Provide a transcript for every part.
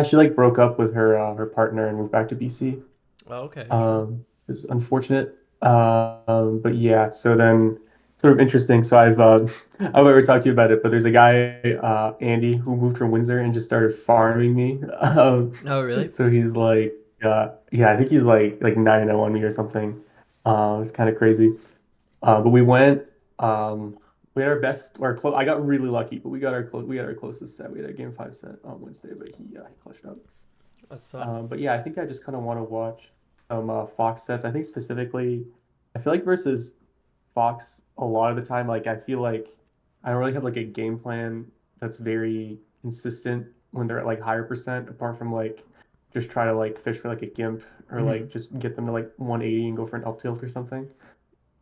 she like broke up with her partner and moved back to BC. Oh, okay, sure. It was unfortunate. But yeah, so then sort of interesting. So I've already talked to you about it, but there's a guy, Andy, who moved from Windsor and just started farming me. Oh, really? So he's like, yeah, I think he's like 9-0 on me or something. It's kind of crazy. But we went, we had our best, our close. I got really lucky, but we got our closest set. We had a game five set on Wednesday, but he clutched up. That's tough. But yeah, I think I just kind of want to watch some Fox sets. I think specifically, I feel like versus Fox a lot of the time, like I feel like I don't really have like a game plan that's very consistent when they're at like higher percent, apart from like just try to like fish for like a gimp or Hmm. like just get them to like 180 and go for an up tilt or something.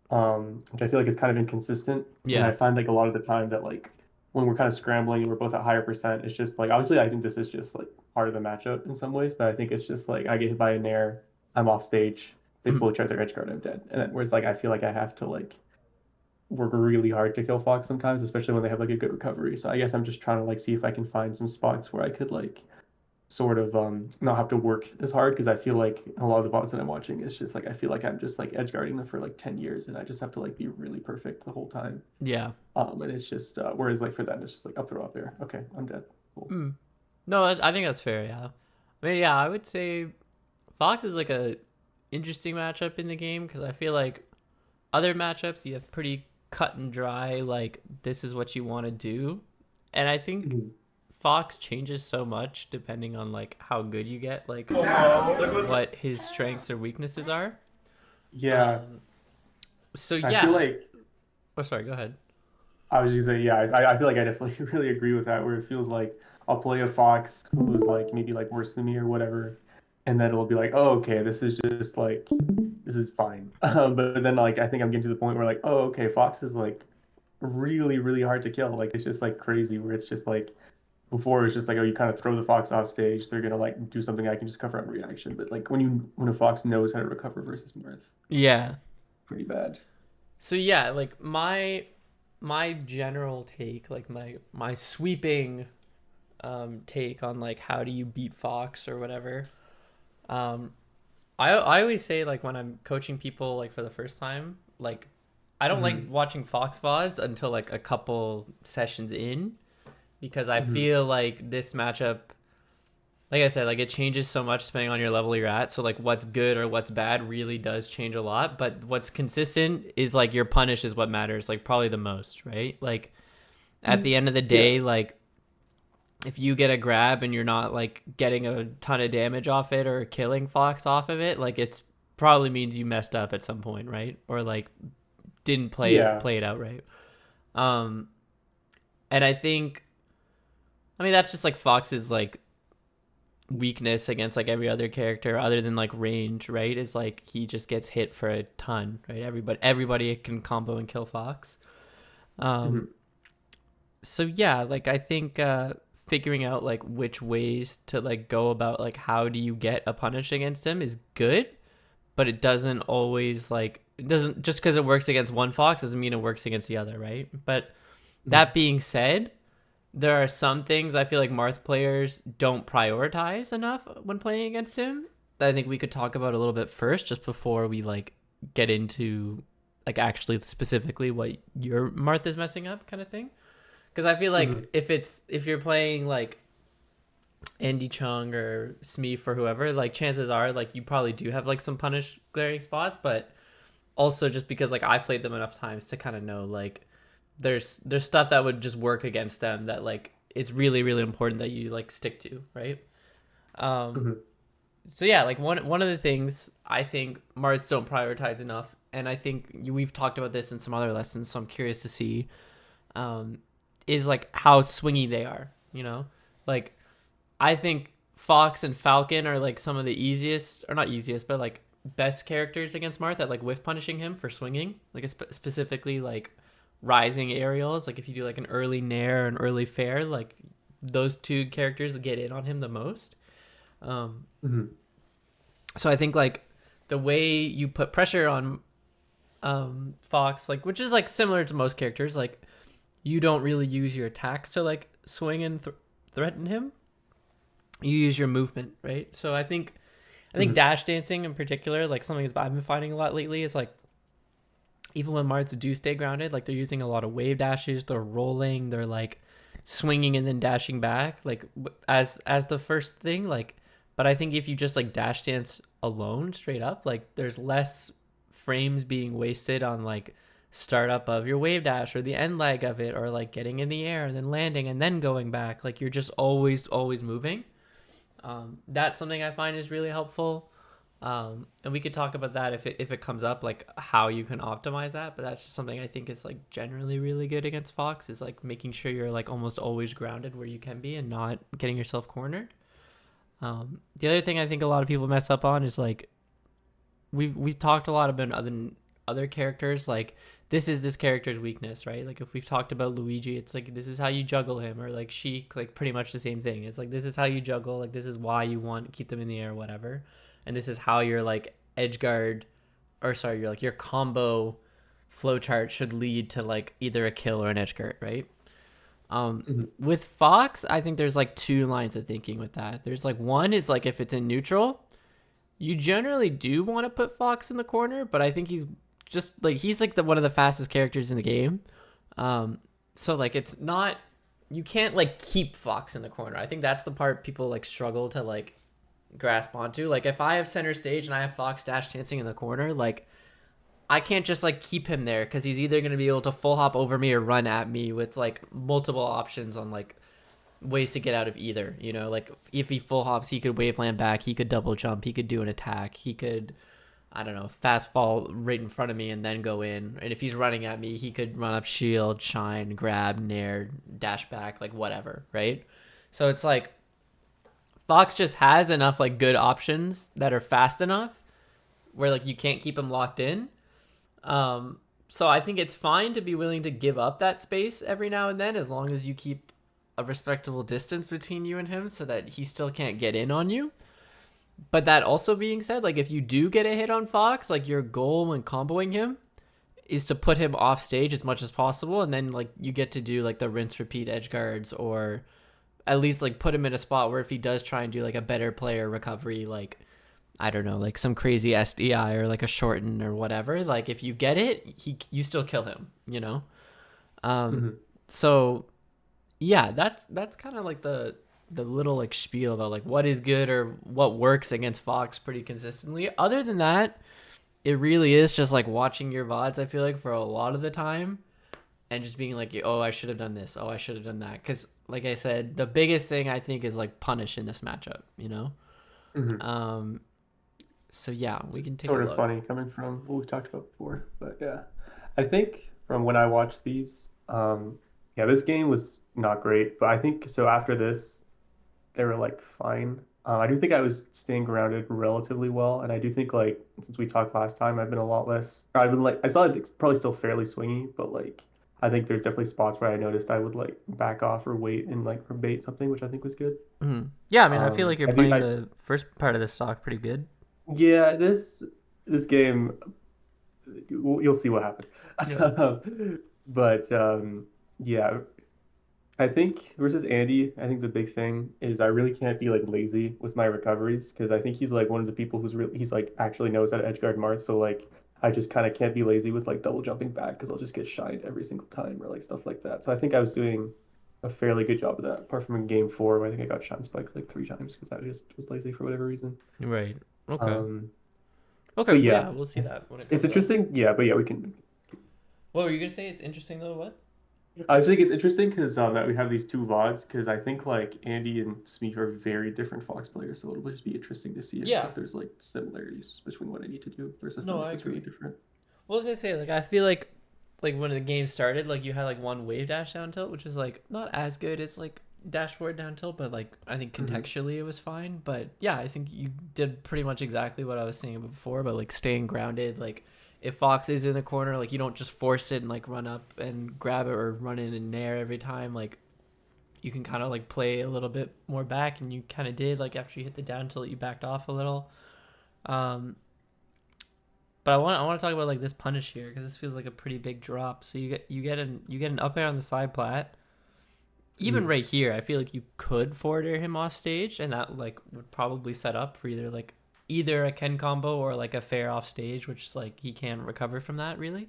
Which I feel like is kind of inconsistent. And Yeah. I find like a lot of the time that like when we're kind of scrambling and we're both at higher percent, it's just like obviously I think this is just like part of the matchup in some ways, but I think it's just like I get hit by a nair, I'm off stage, they Mhm. fully charge their edge guard, I'm dead. And then whereas like I feel like I have to like work really hard to kill Fox sometimes, especially when they have like a good recovery. So I guess I'm just trying to like see if I can find some spots where I could like sort of not have to work as hard because I feel like a lot of the VODs that I'm watching is just like I feel like I'm just like edge guarding them for like 10 years and I just have to like be really perfect the whole time. Yeah. And it's just whereas like for them it's just like up throw up there. Okay, I'm dead. Cool. Mm. No, I think that's fair. Yeah. I mean, yeah, I would say Fox is like a interesting matchup in the game because I feel like other matchups you have pretty cut and dry. Like this is what you want to do, and I think Mhm. Fox changes so much depending on like how good you get, like what his strengths or weaknesses are. Yeah, Um. So I feel yeah. like Oh, sorry. Go ahead. I was just saying, yeah, I feel like I definitely really agree with that, where it feels like I'll play a fox who's like maybe like worse than me or whatever, and then it'll be like, oh, okay, this is just like this is fine. But then like I think I'm getting to the point where like, oh, okay, fox is like really, really hard to kill. Like it's just like crazy, where it's just like before it's just like, oh, you kind of throw the fox off stage, they're gonna like do something I can just cover up reaction. But like when a fox knows how to recover versus Mirth, Yeah. pretty bad. So yeah, like my general take, like my sweeping take on like how do you beat Fox or whatever. Um, I always say like when I'm coaching people like for the first time, like I don't like Hmm. watching Fox VODs until like a couple sessions in because I Hmm. feel like this matchup, like I said, like it changes so much depending on your level you're at. So like what's good or what's bad really does change a lot. But what's consistent is like your punish is what matters, like probably the most, right? Like at the end of the Yeah. day, like if you get a grab and you're not like getting a ton of damage off it or killing Fox off of it, like it's probably means you messed up at some point, right? Or like didn't Yeah. play it out right. Um, and I think, I mean, that's just like Fox's like weakness against like every other character other than like range, right? Is like he just gets hit for a ton, right? Everybody can combo and kill Fox. Um, Hmm. so yeah, like I think figuring out like which ways to like go about like how do you get a punish against him is good, but it doesn't always like it doesn't just because it works against one Fox doesn't mean it works against the other, right? But that Hmm. being said, there are some things I feel like Marth players don't prioritize enough when playing against him that I think we could talk about a little bit first, just before we like get into like actually specifically what your Marth is messing up, kind of thing. Because I feel like Hmm. if you're playing like Andy Chung or Smeef or whoever, like chances are like you probably do have like some punish glaring spots, but also just because like I've played them enough times to kind of know like there's stuff that would just work against them that like it's really really important that you like stick to, right? Um, Hmm. so yeah, like one of the things I think Marts don't prioritize enough, and I think we've talked about this in some other lessons, so I'm curious to see, um, is like how swingy they are. You know, like I think Fox and Falcon are like some of the easiest, or not easiest, but like best characters against Marth at like whiff punishing him for swinging, like specifically like rising aerials. Like if you do like an early nair or an early fair, like those two characters get in on him the most. Um, Hmm. so I think like the way you put pressure on Fox, like which is like similar to most characters, like you don't really use your attacks to like swing and threaten him. you use your movement, right? So I think Mhm. dash dancing in particular, like something that I've been finding a lot lately, is like even when Marts do stay grounded, like they're using a lot of wave dashes, they're rolling, they're like swinging and then dashing back, like as the first thing, like. But I think if you just like dash dance alone, straight up, like there's less frames being wasted on like startup of your wave dash or the end leg of it, or like getting in the air and then landing and then going back. Like you're just always moving. That's something I find is really helpful. And we could talk about that if it comes up, like how you can optimize that. But that's just something I think is like generally really good against Fox, is like making sure you're like almost always grounded where you can be and not getting yourself cornered. The other thing I think a lot of people mess up on is like we've talked a lot about other characters, like this is this character's weakness, right? Like if we've talked about Luigi, it's like this is how you juggle him, or like Sheik, like pretty much the same thing. It's like this is how you juggle, like this is why you want to keep them in the air, whatever. And this is how your like edge guard, or sorry, your combo flowchart should lead to like either a kill or an edge guard, right? Mhm. With Fox, I think there's like two lines of thinking with that. There's like one is like if it's in neutral, you generally do want to put Fox in the corner, but I think he's like the one of the fastest characters in the game. So like it's not, you can't like keep Fox in the corner. I think that's the part people like struggle to like grasp onto. Like if I have center stage and I have Fox dash dancing in the corner, like I can't just like keep him there because he's either going to be able to full hop over me or run at me with like multiple options on like ways to get out of either. You know, like if he full hops, he could wave land back, he could double jump, he could do an attack, he could, I don't know, fast fall right in front of me and then go in. And if he's running at me, he could run up shield, shine, grab, nair, dash back, like whatever, right? So it's like Fox just has enough like good options that are fast enough where like you can't keep him locked in. So I think it's fine to be willing to give up that space every now and then, as long as you keep a respectable distance between you and him so that he still can't get in on you. But that also being said, like if you do get a hit on Fox, like your goal when comboing him is to put him off stage as much as possible, and then like you get to do like the rinse repeat edge guards, or at least like put him in a spot where if he does try and do like a better player recovery, like I don't know, like some crazy SDI or like a shorten or whatever, like if you get it, you still kill him, you know. Um, Mhm. so yeah, that's kind of like the little like spiel about like what is good or what works against Fox pretty consistently. Other than that, it really is just like watching your VODs, I feel like, for a lot of the time, and just being like, oh, I should have done this, oh, I should have done that, because like I said, the biggest thing I think is like punish in this matchup, you know. Mhm. um so yeah, we can take a Sort of look. funny coming from what we've talked about before, but yeah, I think from when I watched these, yeah, this game was not great, but I think so after this, they were like fine. I do think I was staying grounded relatively well, and I do think like since we talked last time, I've been a lot less. I've been like I saw it's probably still fairly swingy, but like I think there's definitely spots where I noticed I would like back off or wait and like or bait something, which I think was good. Yeah, I mean, I feel like you're I do playing I the first part of the stock pretty good. yeah this game you'll see what Yeah. happened, but yeah I think versus Andy, I think the big thing is I really can't be like lazy with my recoveries because I think he's like one of the people who's really he's like actually knows how to edge guard Mars. So like I just kind of can't be lazy with like double jumping back because I'll just get shined every single time or like stuff like that. So I think I was doing a fairly good job of that. Apart from in game four, where I think I got shine spiked like three times because I just was lazy for whatever reason. Right. Okay. Um, Okay. but Well, yeah, yeah, we'll see that when it it's comes up. interesting. Yeah, but yeah, we can. What were you gonna say? It's interesting though. What? I just think it's interesting because that we have these two VODs because I think like Andy and Smeef are very different Fox players, so it'll just be interesting to see Yeah. if there's like similarities between what I need to do versus No, them if I it's really agree. different. Well, I was gonna say, like, I feel like when the game started, like you had like one wave dash down tilt, which is like not as good as like dashboard down tilt, but like I think Hmm. contextually it was fine. But yeah, I think you did pretty much exactly what I was saying before, but like staying grounded. Like if Fox is in the corner, like you don't just force it and like run up and grab it or run in and nair every time. Like you can kind of like play a little bit more back, and you kind of did. Like after you hit the down tilt, you backed off a little. Um, but I want to talk about like this punish here because this feels like a pretty big drop. So you get an up air on the side plat. even right here, I feel like you could forward air him off stage, and that like would probably set up for either a Ken combo or like a fair off stage, which is like he can't recover from that really.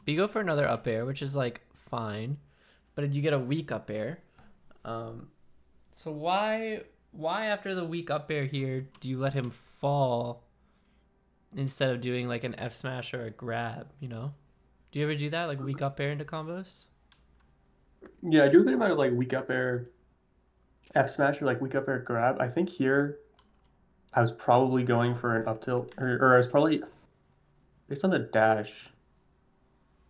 But you go for another up air, which is like fine, but you get a weak up air. So why after the weak up air here do you let him fall instead of doing like an F smash or a grab? You know, do you ever do that, like weak up air into combos? Yeah, I do a good amount of like weak up air F smash or like weak up air grab. I think here I was probably going for an up tilt, or I was probably based on the dash.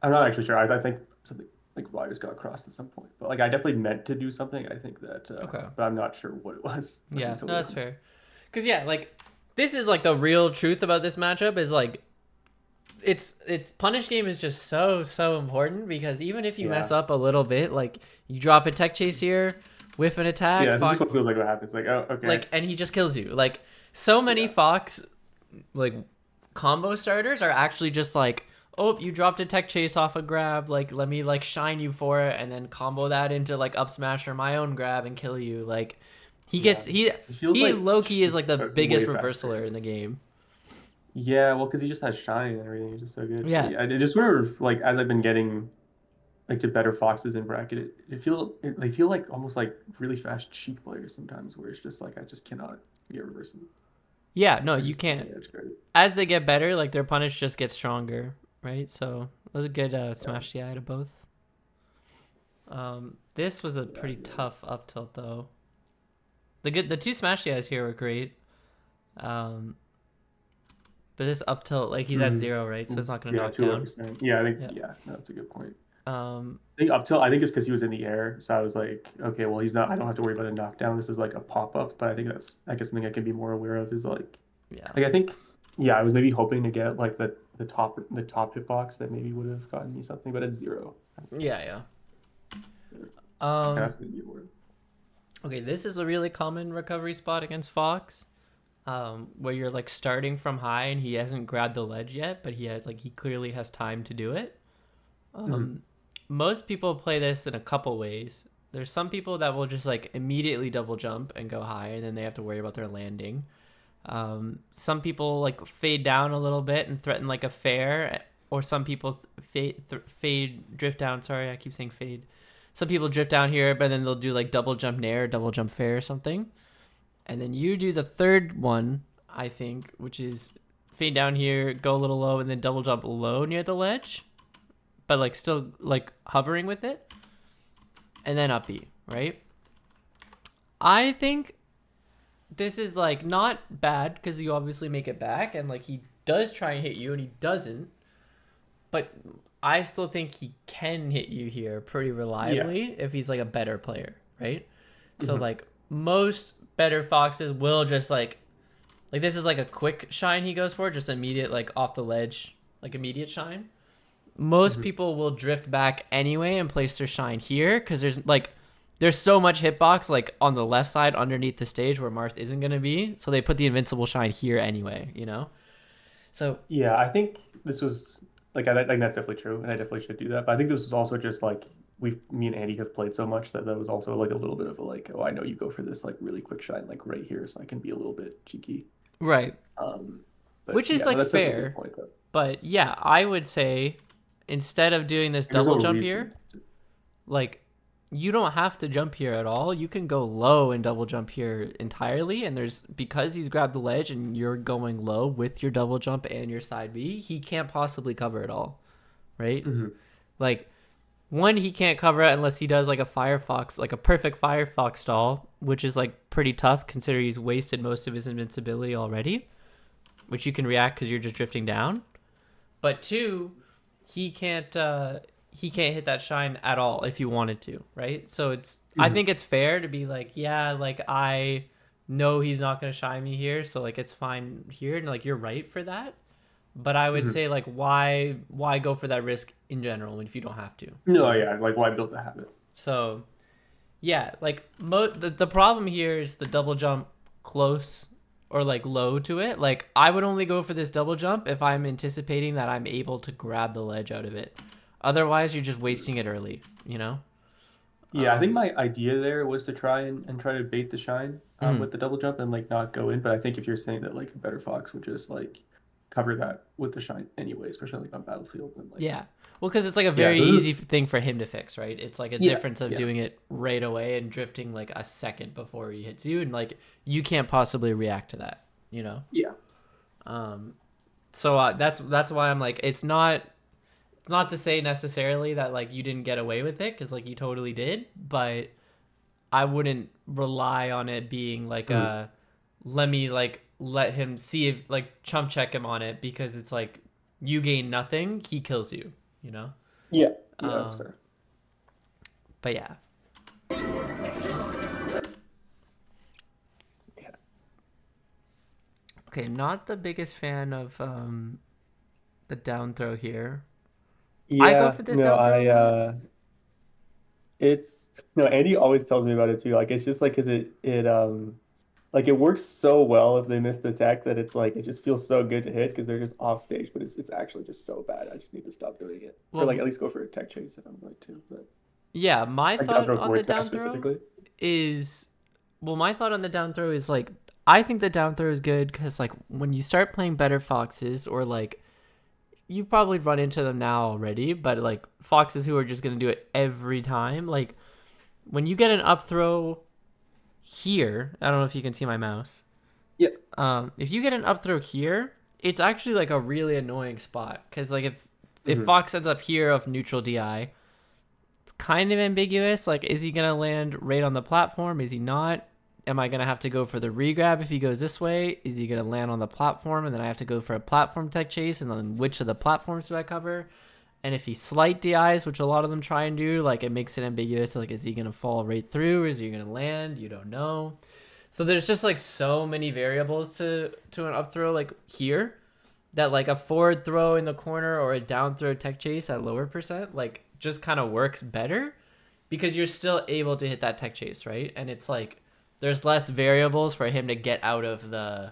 I'm not actually sure. I think something like wires got crossed at some point, but like I definitely meant to do something. I think that, Okay. but I'm not sure what it was. Like, Yeah, until no, the that's end. fair. Because yeah, like this is like the real truth about this matchup is like it's punish game is just so important, because even if you mess Yeah, up a little bit, like you drop a tech chase here, whiff an attack, yeah. This is just what Fox, feels like what happens. Like, oh, okay, like, and he just kills you. Like so many yeah, Fox like combo starters are actually just like, oh, you dropped a tech chase off a grab, like let me like shine you for it and then combo that into like up smash or my own grab and kill you. Like he yeah. gets It feels he like low key is like the way biggest faster. reversaler in the game. Yeah, well, because he just has shine and everything. He's just so good. But Yeah. yeah, it just sort of like as I've been getting like to better foxes in bracket, they feel like almost like really fast cheap players sometimes, where it's just like I just cannot get reversing. Yeah, no, I you just can't. can't edge guard it. As they get better, like their punish just gets stronger, right? So it was a good Yeah, smash DI to both. This was a yeah, pretty yeah. tough up tilt though. The two smash DIs here were great. Um, but this up tilt, like he's at Mm-hmm. 0, right? So it's not gonna Yeah, knock too low down. percent. Yeah, I think Yeah. yeah, no, that's a good point. Um, I think up till I think it's because he was in the air, so I was like, okay, well he's not. I don't have to worry about a knockdown. This is like a pop up, but I think that's I guess something I can be more aware of is yeah. like I think yeah, I was maybe hoping to get like the top hitbox that maybe would have gotten me something, but it's zero. Yeah, yeah. Yeah, Um, that's gonna be more. okay, this is a really common recovery spot against Fox. Where you're like starting from high and he hasn't grabbed the ledge yet, but he clearly has time to do it. Mm-hmm. Most people play this in a couple ways. There's some people that will just like immediately double jump and go high, and then they have to worry about their landing. Some people like fade down a little bit and threaten like a fair, or some people fade drift down. Sorry, I keep saying fade. Some people drift down here, but then they'll do like double jump nair, double jump fair or something. And then you do the third one, I think, which is fade down here, go a little low, and then double jump low near the ledge, but like still like hovering with it, and then up B, right? I think this is like not bad because you obviously make it back, and like he does try and hit you, and he doesn't, but I still think he can hit you here pretty Yeah. reliably if he's like a better player, right? So Mm-hmm. like most better foxes will just like this is like a quick shine he goes for, just immediate like off the ledge, like immediate shine. Most Mm-hmm. people will drift back anyway and place their shine here because there's so much hitbox like on the left side underneath the stage where Marth isn't gonna be, so they put the invincible shine here anyway, you know. So Yeah, I think this was like I think that's definitely true, and I definitely should do that. But I think this was also just like me and Andy have played so much that was also like a little bit of a like, oh, I know you go for this like really quick shine like right here, so I can be a little bit cheeky. right, Um, but which is yeah, no, like that's definitely a good fair, point though. but yeah, I would say instead of doing this There's double no jump reason. here, like you don't have to jump here at all. You can go low and double jump here entirely. And because he's grabbed the ledge and you're going low with your double jump and your side B, he can't possibly cover it all, right? Hmm. Like one, he can't cover it unless he does like a Firefox, like a perfect Firefox stall, which is like pretty tough considering he's wasted most of his invincibility already, which you can react because you're just drifting down. But two, he can't hit that shine at all if you wanted to, right? So I Hmm. think it's fair to be like, yeah, like I know he's not gonna shine me here, so like it's fine here, and like you're right for that. But I would Hmm. say like why go for that risk in general if you don't have to, you No, know? yeah, like why build the habit? So yeah, like the problem here is the double jump close or like low to it. Like I would only go for this double jump if I'm anticipating that I'm able to grab the ledge out of it. Otherwise, you're just wasting it early, you know? Yeah, I think my idea there was to try and try to bait the shine Mhm. with the double jump and like not go in. But I think if you're saying that like a better fox would just like cover that with the shine anyway, especially like on battlefield, then like Yeah. Well, because it's like a yeah. very So this easy is thing for him to fix, right? It's like a yeah, difference of yeah, doing it right away and drifting like a second before he hits you, and like you can't possibly react to that, you know. yeah. Um, so that's why I'm like, it's not to say necessarily that like you didn't get away with it, because like you totally did, but I wouldn't rely on it being like Mhm. a let me like let him see if like chump check him on it, because it's like you gain nothing, he kills you, you know. Yeah, yeah. That's Um, fair. but yeah. Yeah, Okay, not the biggest fan of the down throw here. I go yeah. for this No, down throw a lot. it's no. Andy always tells me about it too. Like it's just like because it like it works so well if they miss the tech that it's like it just feels so good to hit because they're just off stage, but it's actually just so bad. I just need to stop doing it, or like Well, at least go for a tech chase if I'm going to. But yeah, my like down thought throw on forward the smash down throw specifically. is my thought on the down throw is like I think the down throw is good because like when you start playing better foxes, or like you probably run into them now already, but like foxes who are just gonna do it every time, like when you get an up throw here, I don't know if you can see my mouse. Yeah. If you get an up throw here, it's actually like a really annoying spot because like if Hmm. Fox ends up here of neutral DI, it's kind of ambiguous. Like, is he gonna land right on the platform? Is he not? Am I gonna have to go for the regrab if he goes this way? Is he gonna land on the platform and then I have to go for a platform tech chase? And then which of the platforms do I cover? And if he slight DIs, which a lot of them try and do, like it makes it ambiguous. Like, is he gonna fall right through? Or is he gonna land? You don't know. So there's just like so many variables to an up throw like here, that like a forward throw in the corner or a down throw tech chase at lower percent like just kind of works better because you're still able to hit that tech chase, right? And it's like there's less variables for him to get out of the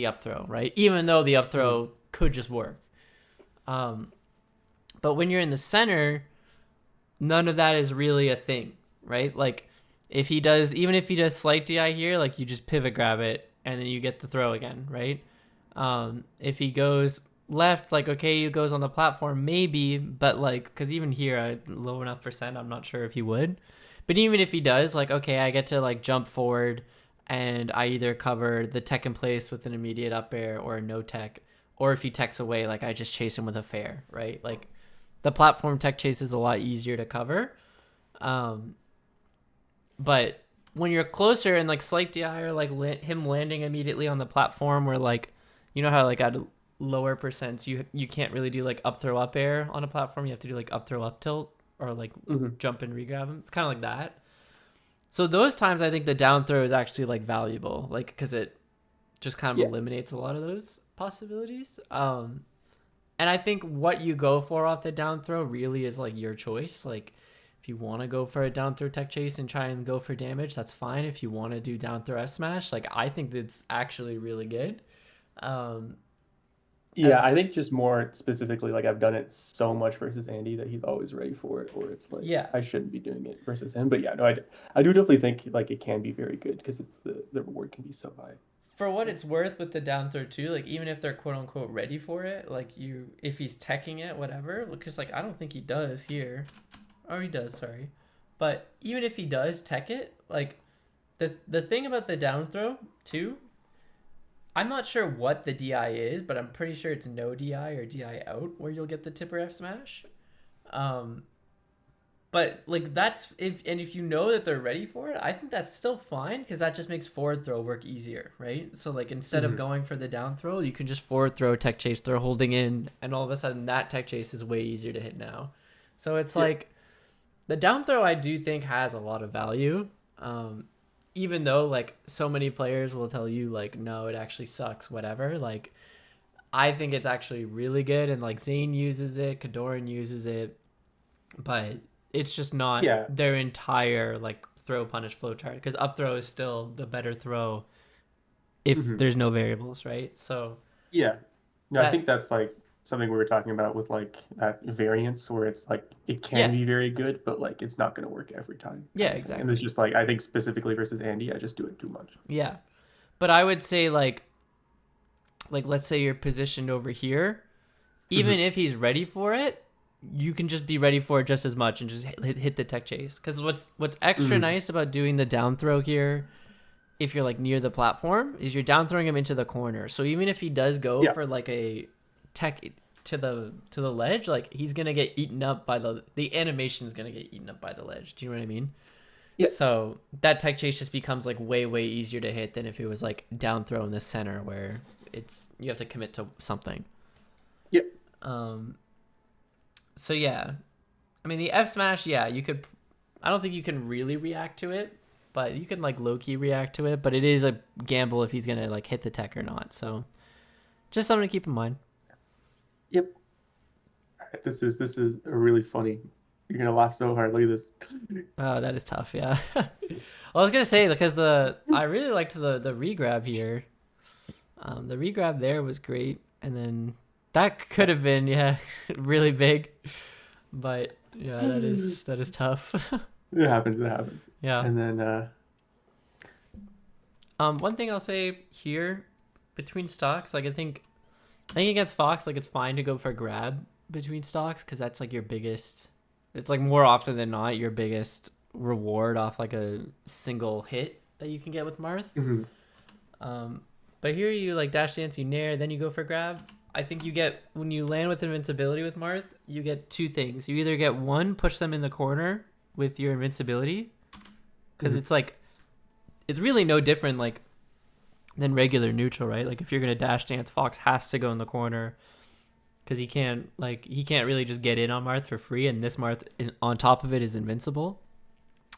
up throw, right? Even though the up Hmm. throw could just work. Um, but when you're in the center, none of that is really a thing, right? Like even if he does slight DI here, like you just pivot grab it and then you get the throw again, right? If he goes left, like okay, he goes on the platform maybe, but like because even here, low enough percent, I'm not sure if he would. But even if he does, like okay, I get to like jump forward and I either cover the tech in place with an immediate up air or a no tech, or if he techs away, like I just chase him with a fair, right? Like the platform tech chase is a lot easier to cover. Um, but when you're closer and like slight DI or like him landing immediately on the platform, where like you know how like at lower percents you can't really do like up throw up air on a platform. You have to do like up throw up tilt or like Hmm. jump and regrab him. It's kind of like that. So those times I think the down throw is actually like valuable, like because it just kind of Yeah. eliminates a lot of those possibilities. And I think what you go for off the down throw really is like your choice. Like if you want to go for a down throw tech chase and try and go for damage, that's fine. If you want to do down throw F smash, like I think that's actually really good. Um, Yeah, as I think just more specifically, like I've done it so much versus Andy that he's always ready for it, or it's like Yeah. I shouldn't be doing it versus him. But yeah, no, I do definitely think like it can be very good because it's the reward can be so high. For what it's worth with the down throw too, like even if they're quote unquote ready for it, like if he's teching it, whatever, because like I don't think he does here. Or he does, sorry. But even if he does tech it, like the thing about the down throw too, I'm not sure what the DI is, but I'm pretty sure it's no DI or DI out where you'll get the tipper F smash. Um, but like that's if you know that they're ready for it, I think that's still fine because that just makes forward throw work easier, right? So like instead of Hmm. going for the down throw, you can just forward throw tech chase, throw holding in, and all of a sudden that tech chase is way easier to hit now. So it's Yeah. like the down throw I do think has a lot of value. Um, Even though like so many players will tell you like no, it actually sucks, whatever. Like I think it's actually really good, and like Zane uses it, Kadoran uses it, but it's just not Yeah. their entire like throw punish flow chart because up throw is still the better throw if Hmm. there's no variables, right? So Yeah. No, I think that that's like something we were talking about with like that variance where it's like it can Yeah, be very good, but like it's not going to work every time yeah, kind of thing. And it's exactly. just like I think specifically versus Andy, I just do it too much. Yeah, but I would say like let's say you're positioned over here, even Hmm. if he's ready for it, you can just be ready for it just as much and just hit the tech chase. Because what's extra Hmm. nice about doing the down throw here, if you're like near the platform, is you're down throwing him into the corner. So even if he does go Yeah. for like a tech to the ledge, like he's gonna get eaten up by the animation's gonna get eaten up by the ledge. Do you know what I mean? Yeah. So that tech chase just becomes like way easier to hit than if it was like down throw in the center where it's you have to commit to something. Yeah. Um. So yeah, I mean the F smash. Yeah, you could. I don't think you can really react to it, but you can like low key react to it. But it is a gamble if he's gonna like hit the tech or not. So just something to keep in mind. Yep. This is a really funny. You're gonna laugh so hard. Look at this. Oh, that is tough. Yeah. I was gonna say because I really liked the regrab here. The regrab there was great, and then that could have been really big, but yeah, that is tough. It happens. It happens. Yeah. And then One thing I'll say here between stocks, like I think against Fox, like it's fine to go for grab between stocks because that's like your biggest. It's like more often than not your biggest reward off like a single hit that you can get with Marth. mhm. Um, but here you like dash dance, you nair, then you go for grab. I think you get when you land with invincibility with Marth, you get two things. You either get one, push them in the corner with your invincibility, because Mhm. it's like it's really no different like than regular neutral, right? Like if you're gonna dash dance, Fox has to go in the corner because he can't really just get in on Marth for free, and this Marth on top of it is invincible.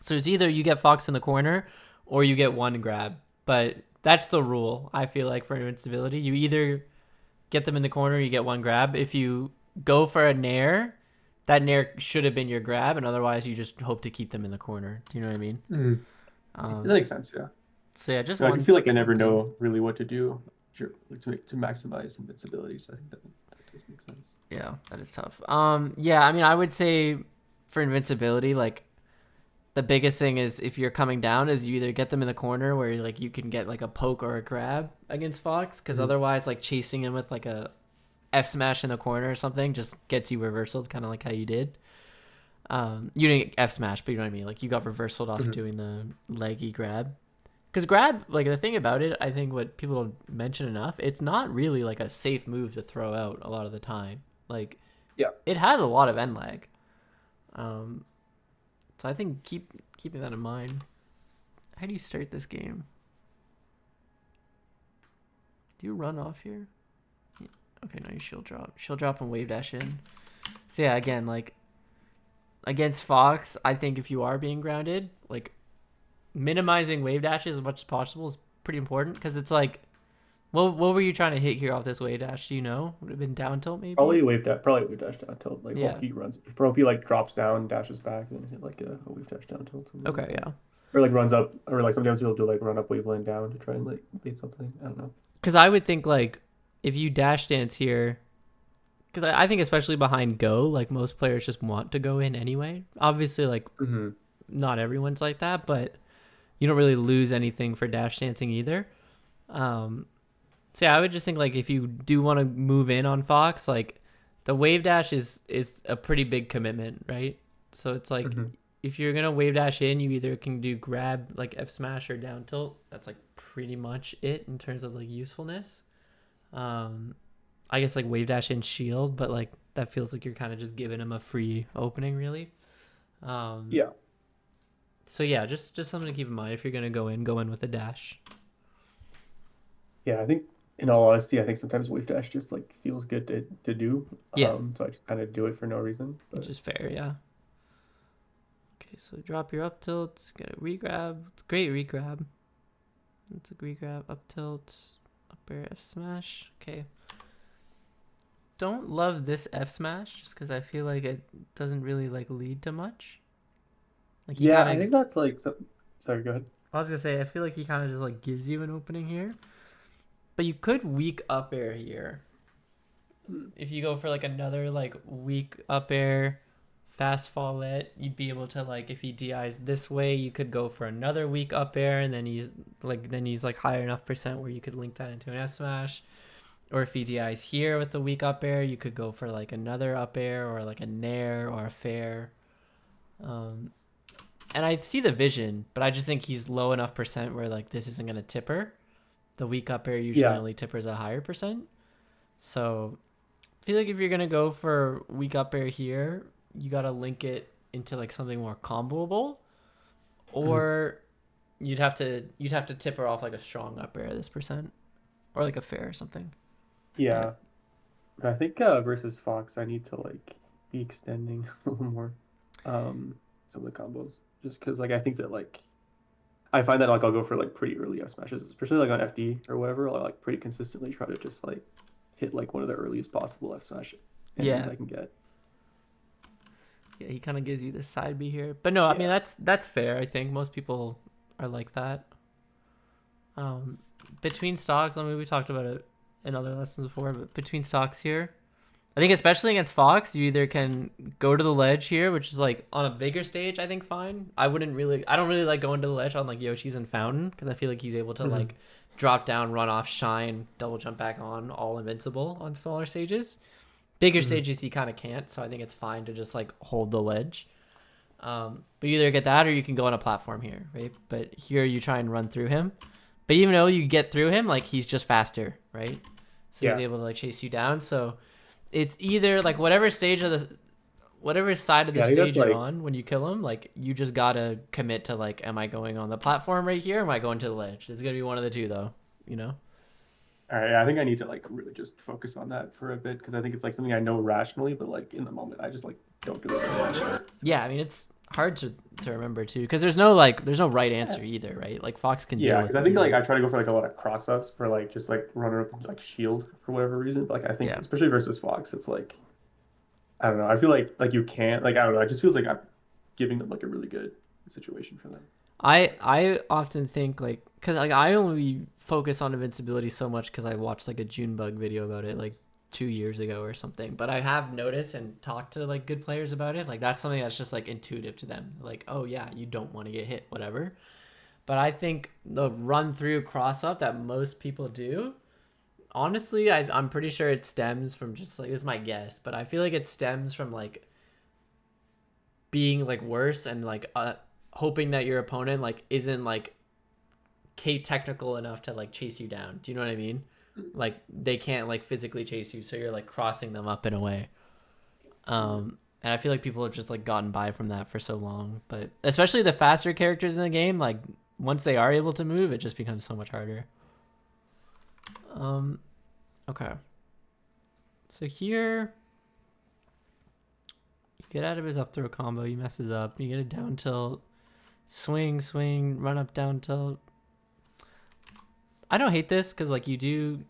So it's either you get Fox in the corner or you get one grab, but that's the rule. I feel like for invincibility, you either get them in the corner, or you get one grab. If you go for a nair, that nair should have been your grab, and otherwise you just hope to keep them in the corner. Do you know what I mean? Mhm. That Um, makes sense. Yeah. so yeah, just I feel like I one never thing. know really what to do to maximize invincibility. So I think that does make sense. Yeah, that is tough. Yeah, I mean, I would say for invincibility, like the biggest thing is if you're coming down is you either get them in the corner where like you can get like a poke or a grab against Fox, because Mhm. otherwise like chasing him with like a F smash in the corner or something just gets you reversaled, kind of like how you did. You didn't F smash, but you know what I mean. Like you got reversaled off Mhm. doing the leggy grab. Because grab, like the thing about it, I think what people don't mention enough, it's not really like a safe move to throw out a lot of the time. Like Yeah. it has a lot of end lag. Um, so I think keeping that in mind. How do you start this game? Do you run off here? Yeah. Okay, no, you shield drop. Shield drop and wave dash in. So yeah, again, like against Fox, I think if you are being grounded, like minimizing wave dashes as much as possible is pretty important because it's like, what were you trying to hit here off this wave dash? Do you know? Would it have been down tilt maybe? Probably wave dash down tilt. Like hope Yeah. he runs. Hope he like drops down, dashes back, and then hit like a wave dash down tilt, something like Okay, that. yeah. Or like runs up, or like sometimes he'll do like run up wave lane down to try and like bait something. I don't know. Because I would think like if you dash dance here, because I think especially behind go, like most players just want to go in anyway. Obviously, like Hmm. not everyone's like that, but you don't really lose anything for dash dancing either. Um, so yeah, I would just think like if you do want to move in on Fox, like the wave dash is a pretty big commitment, right? So it's like Hmm. if you're gonna wave dash in, you either can do grab like F smash or down tilt. That's like pretty much it in terms of like usefulness. Um, I guess like wave dash in shield, but like that feels like you're kind of just giving him a free opening, really. Um, Yeah. so yeah, just something to keep in mind if you're gonna go in with a dash. Yeah. I think in all honesty, I think sometimes wave dash just like feels good to do. Yeah, So I just kind of do it for no reason. which But is fair. Yeah. Okay, so drop your up tilt, get a regrab. It's a great regrab. It's a regrab, up tilt, up air F smash. Okay. Don't love this F smash just because I feel like it doesn't really like lead to much. Like he yeah, I kind of, think that's like so, sorry, go ahead. I was gonna say, I feel like he kind of just like gives you an opening here, but you could weak up air here If you go for like another like weak up air, fast fallet, you'd be able to like if he DIs this way, you could go for another weak up air, and then he's like higher enough percent where you could link that into an S smash. Or if he DIs here with the weak up air, you could go for like another up air or like a nair or a fair. Um, and I see the vision, but I just think he's low enough percent where like this isn't gonna tipper. The weak up air usually Yeah. only tippers a higher percent. So I feel like if you're gonna go for weak up air here, you gotta link it into like something more comboable, Mhm. or you'd have to tipper off like a strong up air this percent, or like a fair or something. But Yeah. But I think versus Fox, I need to like be extending a little more some of the combos, just because like I think that like I find that like I'll go for like pretty early F smashes, especially like on FD or whatever. I'll like pretty consistently try to just like hit like one of the earliest possible F smash endings yeah, I can get. yeah, he kind of gives you this side B here. But no, I mean Yeah. that's fair. I think most people are like that. Um, Between stocks, I mean we talked about it in other lessons before, but between stocks here, I think especially against Fox, you either can go to the ledge here, which is like on a bigger stage, I think fine. I don't really like going to the ledge on like Yoshi's and Fountain because I feel like he's able to Hmm. like drop down, run off, shine, double jump back on, all invincible on smaller stages. Bigger Hmm. stages he kind of can't, so I think it's fine to just like hold the ledge. But you either get that or you can go on a platform here, right? But here you try and run through him. But even though you get through him, like he's just faster, right? So he's Yeah. able to like chase you down. So it's either like whatever side of the Yeah, I think that's stage you're like on when you kill him, like you just gotta commit to like, am I going on the platform right here? Or am I going to the ledge? It's gonna be one of the two though, you know? all right. Yeah, I think I need to like really just focus on that for a bit because I think it's like something I know rationally, but like in the moment I just like don't do it too much. Yeah, So I mean it's hard to remember too, because there's no right answer either, right? Like Fox can deal yeah, with because I think like either. I try to go for like a lot of cross ups for like just like runner up and like shield for whatever reason. But like I think Yeah. especially versus Fox, it's like I don't know. I feel like you can't like I don't know. It just feels like I'm giving them like a really good situation for them. I often think like because like I only focus on invincibility so much because I watched like a Junebug video about it like 2 years ago or something. But I have noticed and talked to like good players about it. Like that's something that's just like intuitive to them. Like oh yeah, you don't want to get hit, whatever. But I think the run through cross up that most people do, honestly, I'm pretty sure it stems from just like this is my guess, but I feel like it stems from like being like worse and like hoping that your opponent like isn't like technical enough to like chase you down. Do you know what I mean? Like they can't like physically chase you, so you're like crossing them up in a way. And I feel like people have just like gotten by from that for so long. But especially the faster characters in the game, like once they are able to move, it just becomes so much harder. Um, okay. So here, you get out of his up throw combo, he messes up. You get a down tilt, swing, swing, run up, down tilt. I don't hate this because like you do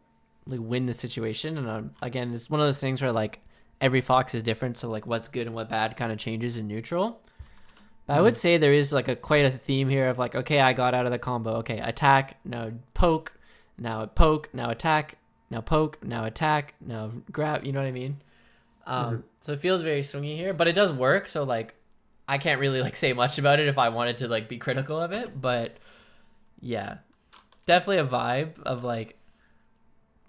like win the situation, and again, it's one of those things where like every Fox is different, so like what's good and what bad kind of changes in neutral. But I would Mhm. say there is like a quite a theme here of like, okay, I got out of the combo. Okay, attack, now poke, now attack, now poke, now attack, now grab. You know what I mean? Mhm. So it feels very swingy here, but it does work. So like, I can't really like say much about it if I wanted to like be critical of it. But yeah, definitely a vibe of like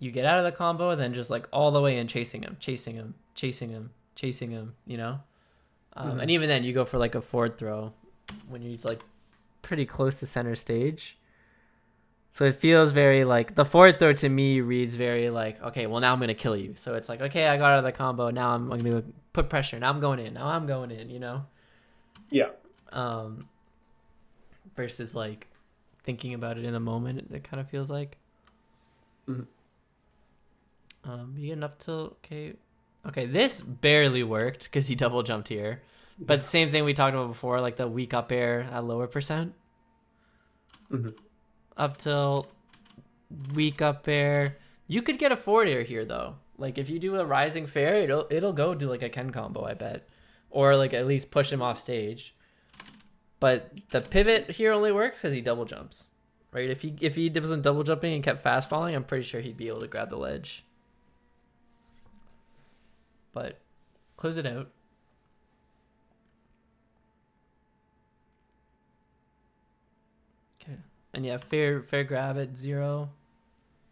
you get out of the combo and then just like all the way in chasing him, chasing him, chasing him, chasing him. You know? And Mhm. even then, you go for like a forward throw when he's like pretty close to center stage. So it feels very like the forward throw to me reads very like, okay, well, now I'm going to kill you. So it's like, okay, I got out of the combo. Now I'm going to put pressure. Now I'm going in. Now I'm going in, you know? Yeah. Um, versus like thinking about it in the moment, it kind of feels like. Mhm. You get an up tilt. Okay. Okay, this barely worked because he double jumped here. Yeah. But same thing we talked about before, like the weak up air at lower percent. Mhm. Up till weak up air. You could get a forward air here though. Like if you do a rising fair, it'll go do like a Ken combo, I bet. Or like at least push him off stage. But the pivot here only works because he double jumps. Right? If he wasn't double jumping and kept fast falling, I'm pretty sure he'd be able to grab the ledge. but close it out. Okay. And yeah, fair grab at 0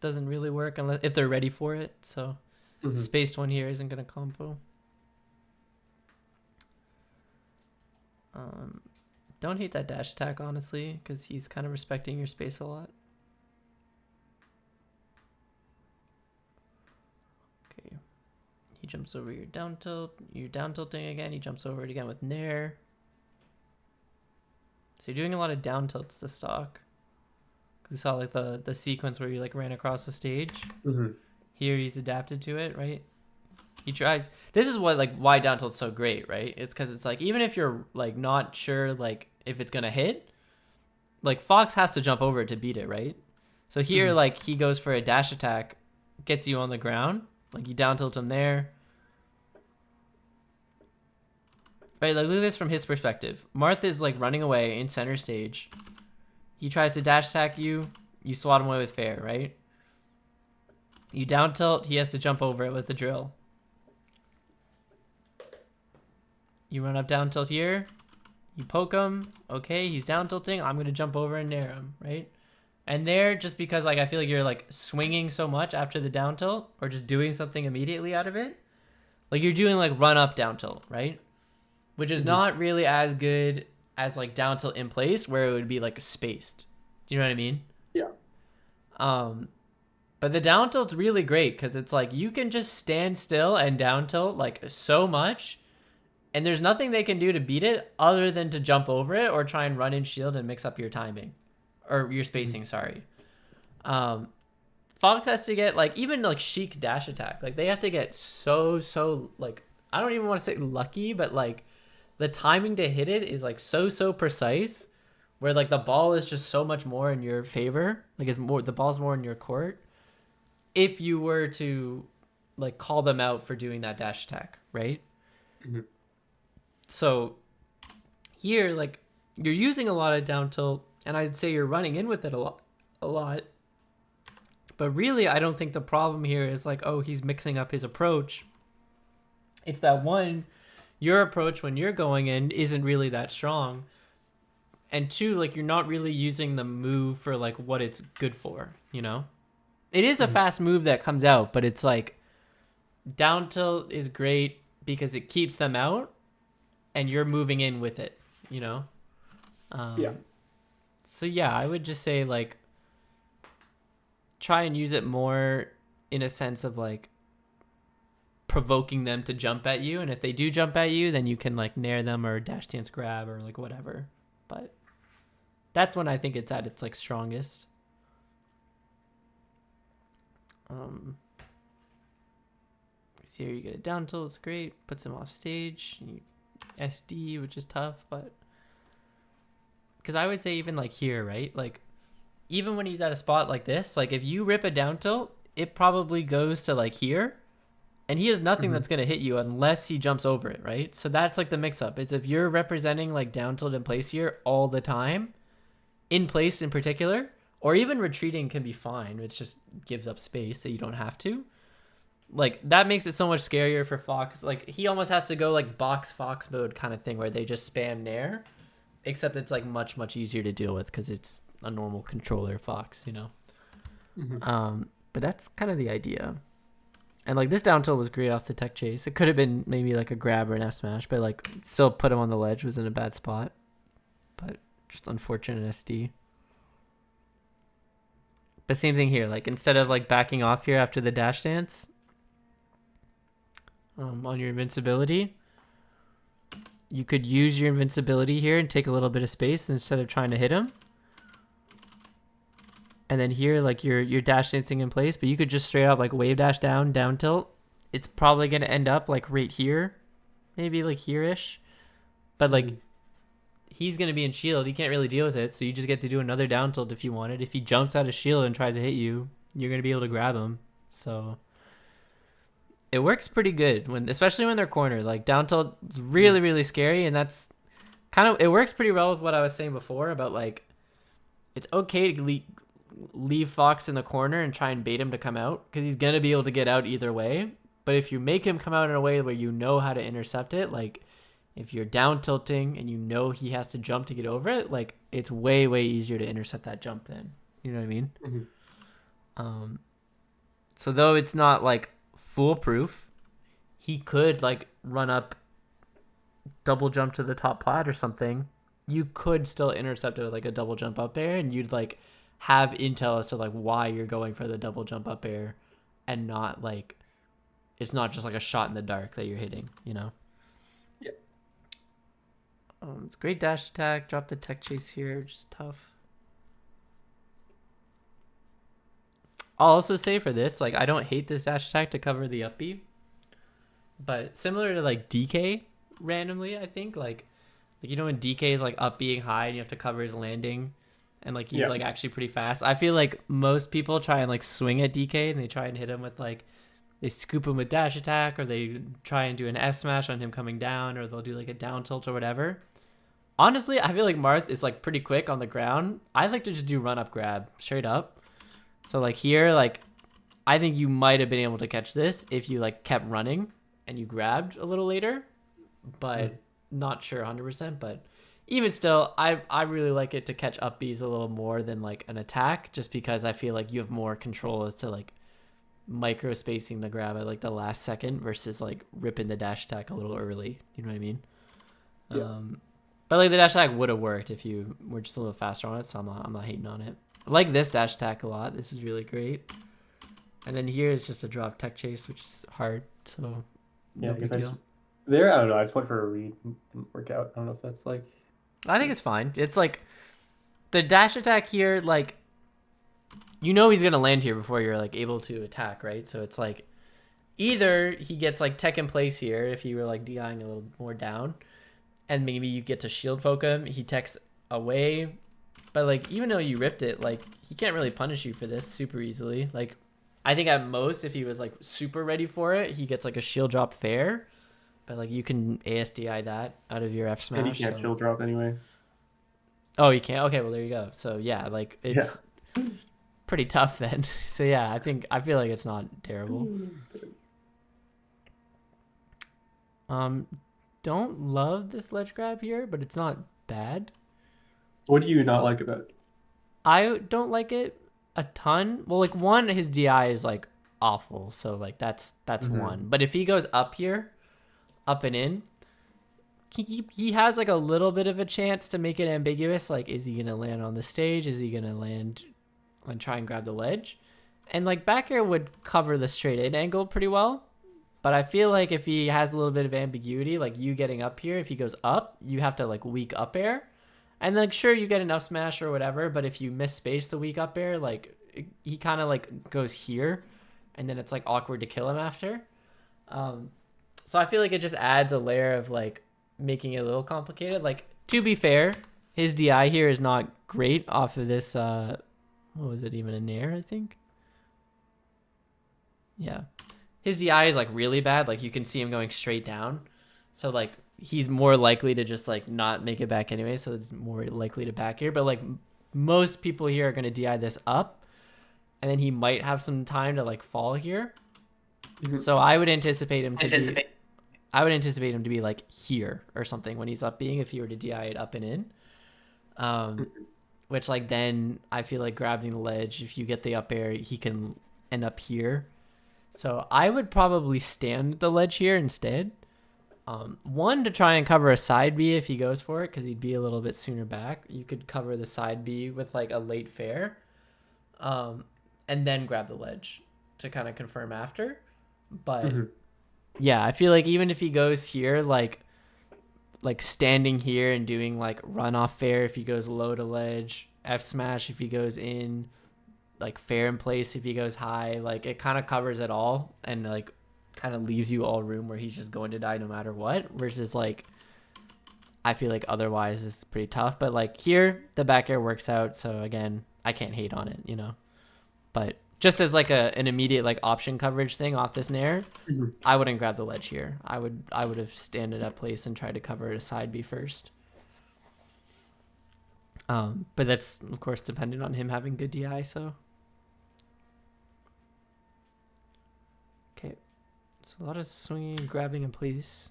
doesn't really work unless if they're ready for it. So spaced one here isn't gonna combo. Don't hate that dash attack, honestly, because he's kind of respecting your space a lot. Okay. He jumps over your down tilt. You're down tilting again. He jumps over it again with Nair. So you're doing a lot of down tilts to stock. You saw like the sequence where you like ran across the stage. Here he's adapted to it, right? He tries. This is what like why down tilt's so great, right? It's because it's like even if you're like not sure like if it's gonna hit, like Fox has to jump over it to beat it, right? So here like he goes for a dash attack, gets you on the ground, like you down tilt him there. Right, like look at this from his perspective. Marth is like running away in center stage. He tries to dash attack you. You swat him away with fair, right? You down tilt. He has to jump over it with the drill. You run up down tilt here. You poke him. Okay, he's down tilting. I'm going to jump over and nair him, right? And there, just because like I feel like you're like swinging so much after the down tilt or just doing something immediately out of it. Like you're doing like run up down tilt, right? Which is not really as good as like down tilt in place where it would be like spaced. Do you know what I mean? Yeah. But the down tilt's really great because it's like you can just stand still and down tilt like so much, and there's nothing they can do to beat it other than to jump over it or try and run in shield and mix up your timing or your spacing. Sorry. Fox has to get like even like Sheik dash attack. Like they have to get so like I don't even want to say lucky, but like the timing to hit it is like so precise where like the ball is just so much more in your favor. Like it's more, the ball's more in your court. If you were to like call them out for doing that dash attack, right? So here, like you're using a lot of down tilt and I'd say you're running in with it a lot. But really, I don't think the problem here is like, oh, he's mixing up his approach. It's that one, your approach when you're going in isn't really that strong. And two, like you're not really using the move for like what it's good for, you know? It is a fast move that comes out, but it's like down tilt is great because it keeps them out and you're moving in with it, you know? Yeah. So yeah, I would just say like try and use it more in a sense of like provoking them to jump at you, and if they do jump at you then you can like nair them or dash dance grab or like whatever. But that's when I think it's at its like strongest. See here you get a down tilt, it's great, puts him off stage. You SD, which is tough, but because I would say even like here, right, like even when he's at a spot like this, like if you rip a down tilt, it probably goes to like here. And he has nothing that's going to hit you unless he jumps over it, right? So that's like the mix-up. It's if you're representing like down tilt in place here all the time, in place in particular, or even retreating can be fine. It just gives up space that you don't have to. Like that makes it so much scarier for Fox. Like he almost has to go like box Fox mode kind of thing where they just spam nair, except it's like much easier to deal with because it's a normal controller Fox, you know? But that's kind of the idea. And like this down tilt was great off the tech chase. It could have been maybe like a grab or an F smash, but like still put him on the ledge, was in a bad spot. But just unfortunate SD. But same thing here. Like instead of like backing off here after the dash dance on your invincibility, you could use your invincibility here and take a little bit of space instead of trying to hit him. And then here, like you're dash dancing in place, but you could just straight up like wave dash down tilt. It's probably going to end up like right here, maybe like here-ish. But like he's going to be in shield. He can't really deal with it. So you just get to do another down tilt if you wanted. If he jumps out of shield and tries to hit you, you're going to be able to grab him. So it works pretty good when, especially when they're cornered. Like down tilt is really scary. And that's kind of, it works pretty well with what I was saying before about like, it's okay to leave Fox in the corner and try and bait him to come out because he's going to be able to get out either way. But if you make him come out in a way where you know how to intercept it, like if you're down tilting and you know he has to jump to get over it, like it's way, way easier to intercept that jump then. You know what I mean? Mm-hmm. So though it's not like foolproof, he could like run up, double jump to the top plat or something. You could still intercept it with like a double jump up air, and you'd like have intel as to like why you're going for the double jump up air, and not like it's not just like a shot in the dark that you're hitting, you know? Yeah. It's great dash attack. Drop the tech chase here, just tough. I'll also say for this, like I don't hate this dash attack to cover the up B, but similar to like DK randomly, I think like you know when DK is like up being high and you have to cover his landing, and like he's like actually pretty fast. I feel like most people try and like swing at DK and they try and hit him with like they scoop him with dash attack, or they try and do an F smash on him coming down, or they'll do like a down tilt or whatever. Honestly, I feel like Marth is like pretty quick on the ground. I like to just do run up grab straight up. So like here, like I think you might have been able to catch this if you like kept running and you grabbed a little later, but not sure 100%. But even still, I really like it to catch up Bs a little more than like an attack, just because I feel like you have more control as to like micro spacing the grab at like the last second versus like ripping the dash attack a little early. You know what I mean? Yeah. But like the dash attack would have worked if you were just a little faster on it, so I'm not hating on it. I like this dash attack a lot. This is really great. And then here is just a drop tech chase, which is hard, so no big deal. I don't know. I just went for a read. Didn't work out. I don't know if that's like. I think it's fine. It's like the dash attack here, like you know he's gonna land here before you're like able to attack, right? So it's like either he gets like tech in place here if you were like DIing a little more down, and maybe you get to shield poke him. He techs away, but like even though you ripped it, like he can't really punish you for this super easily. Like I think at most if he was like super ready for it, he gets like a shield drop fair, but like you can ASDI that out of your F smash. And you can't shield drop anyway. Oh, you can't. Okay, well there you go. So yeah, like it's pretty tough then. So yeah, I feel like it's not terrible. Don't love this ledge grab here, but it's not bad. What do you not like about it? I don't like it a ton. Well, like one, his DI is like awful, so like that's one. But if he goes up here, up and in, he has like a little bit of a chance to make it ambiguous. Like, is he gonna land on the stage? Is he gonna land and try and grab the ledge? And like back air would cover the straight in angle pretty well. But I feel like if he has a little bit of ambiguity, like you getting up here, if he goes up, you have to like weak up air. And like, sure, you get an up smash or whatever, but if you miss space the weak up air, like he kind of like goes here, and then it's like awkward to kill him after. So I feel like it just adds a layer of like making it a little complicated. Like to be fair, his DI here is not great off of this. What was it, even a nair? I think. Yeah, his DI is like really bad. Like you can see him going straight down, so like he's more likely to just like not make it back anyway, so it's more likely to back here. But like most people here are going to DI this up, and then he might have some time to like fall here. So I would anticipate him to be like here or something when he's up being, if he were to DI it up and in. Which like then I feel like grabbing the ledge, if you get the up air, he can end up here. So I would probably stand the ledge here instead. One, to try and cover a side B if he goes for it, because he'd be a little bit sooner back. You could cover the side B with like a late fair, and then grab the ledge to kind of confirm after. But yeah, I feel like even if he goes here, like standing here and doing like run off fair if he goes low to ledge, F smash if he goes in, like fair in place if he goes high, like it kind of covers it all, and like kind of leaves you all room where he's just going to die no matter what, versus like I feel like otherwise it's pretty tough. But like here the back air works out, so again I can't hate on it, you know. But just as like an immediate like option coverage thing off this nair, I wouldn't grab the ledge here. I would have standed at place and tried to cover it a side B first. But that's of course dependent on him having good DI. So So a lot of swinging, grabbing in place.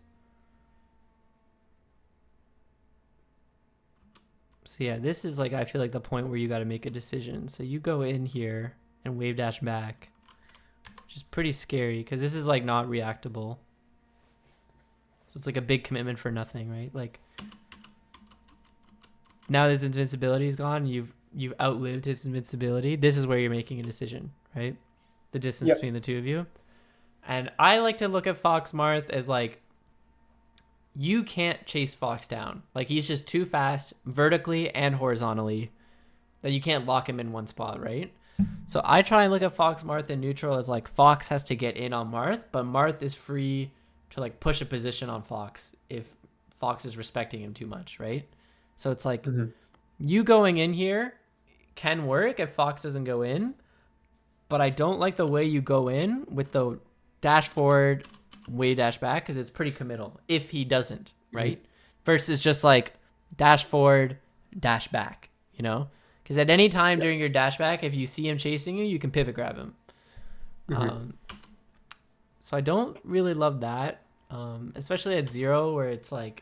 So yeah, this is like, I feel like the point where you got to make a decision. So you go in here and wave dash back, which is pretty scary because this is like not reactable. So it's like a big commitment for nothing, right? Like now this invincibility is gone. You've outlived his invincibility. This is where you're making a decision, right? The distance between the two of you. And I like to look at Fox Marth as like, you can't chase Fox down. Like he's just too fast vertically and horizontally that you can't lock him in one spot, right? So I try and look at Fox Marth in neutral as like Fox has to get in on Marth, but Marth is free to like push a position on Fox if Fox is respecting him too much, right? So it's like you going in here can work if Fox doesn't go in, but I don't like the way you go in with the dash forward, way dash back, because it's pretty committal if he doesn't, right? Versus just like dash forward, dash back, you know? Because at any time during your dash back, if you see him chasing you, you can pivot grab him. So I don't really love that, especially at 0 where it's like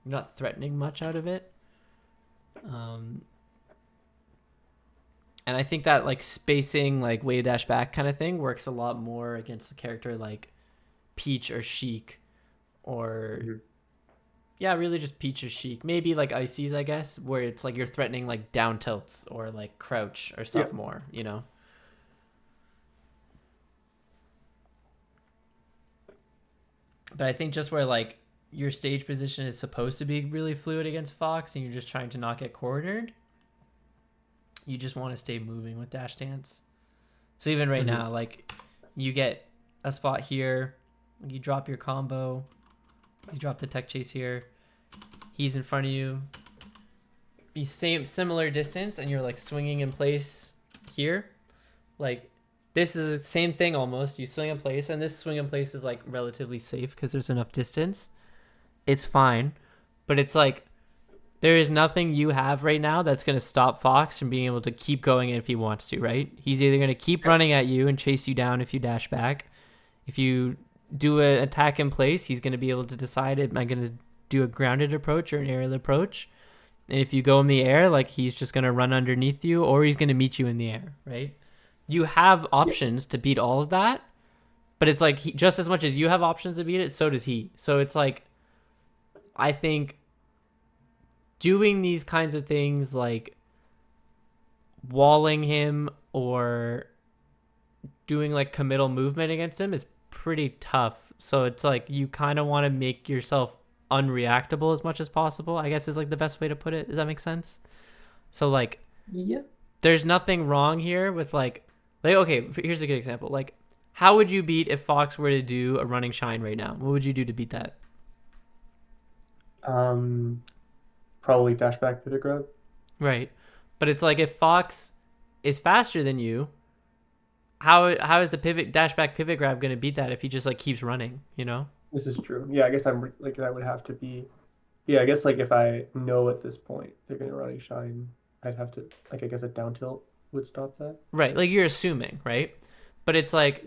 you're not threatening much out of it. And I think that like spacing, like way dash back kind of thing works a lot more against a character like Peach or Sheik, or really just Peach or Sheik. Maybe like Ices, I guess, where it's like you're threatening like down tilts or like crouch or stuff more, you know? But I think just where like your stage position is supposed to be really fluid against Fox and you're just trying to not get cornered, you just want to stay moving with dash dance. So even right now, like you get a spot here, you drop your combo, you drop the tech chase here, he's in front of you, you similar distance, and you're like swinging in place here. Like this is the same thing almost. You swing in place, and this swing in place is like relatively safe because there's enough distance. It's fine, but it's like there is nothing you have right now that's going to stop Fox from being able to keep going if he wants to, right? He's either going to keep running at you and chase you down if you dash back. If you do an attack in place, he's going to be able to decide, am I going to do a grounded approach or an aerial approach? And if you go in the air, like he's just going to run underneath you, or he's going to meet you in the air, right? You have options to beat all of that, but it's like just as much as you have options to beat it, so does he. So it's like, I think doing these kinds of things like walling him or doing like committal movement against him is pretty tough. So it's like you kind of want to make yourself unreactable as much as possible, I guess is like the best way to put it. Does that make sense? So like, there's nothing wrong here with like okay, here's a good example. Like, how would you beat if Fox were to do a running shine right now? What would you do to beat that? Probably dash back pivot grab. Right. But it's like if Fox is faster than you, how is the pivot dash back pivot grab going to beat that if he just like keeps running, you know? This is true. Yeah, I guess I'm like that would have to be. Yeah, I guess like if I know at this point they're going to running shine, I'd have to like I guess a down tilt would stop that. Right. Like you're assuming, right? But it's like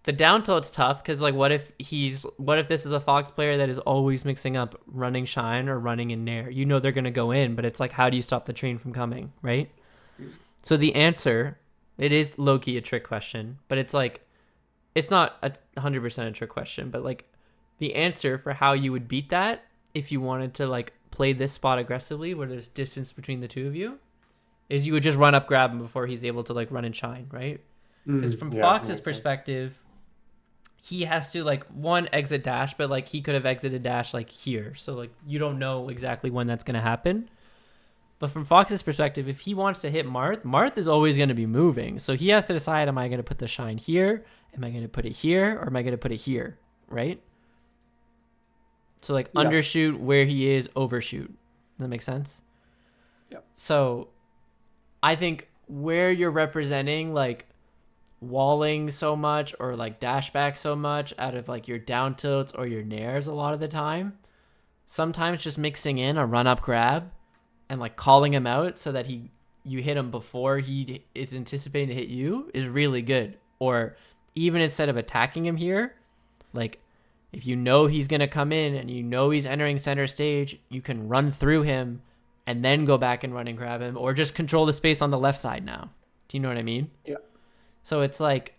the down tilt's tough because like what if this is a Fox player that is always mixing up running shine or running in nair? You know they're going to go in, but it's like how do you stop the train from coming, right? So the answer, it is low-key a trick question, but it's like it's not 100% a trick question, but like the answer for how you would beat that if you wanted to like play this spot aggressively where there's distance between the two of you is you would just run up, grab him before he's able to like run and shine, right? Because from Fox's perspective, he has to like exit dash, but like he could have exited dash like here. So like you don't know exactly when that's going to happen. But from Fox's perspective, if he wants to hit Marth is always going to be moving. So he has to decide, am I going to put the shine here? Am I going to put it here? Or am I going to put it here? Right? So like undershoot where he is, overshoot. Does that make sense? Yeah. So I think where you're representing like walling so much or like dash back so much out of like your down tilts or your nairs a lot of the time, sometimes just mixing in a run up grab and like calling him out so that you hit him before he is anticipating to hit you is really good. Or even instead of attacking him here, Like, if you know he's going to come in and you know he's entering center stage, you can run through him and then go back and run and grab him, or just control the space on the left side now. Do you know what I mean? Yeah. So it's like,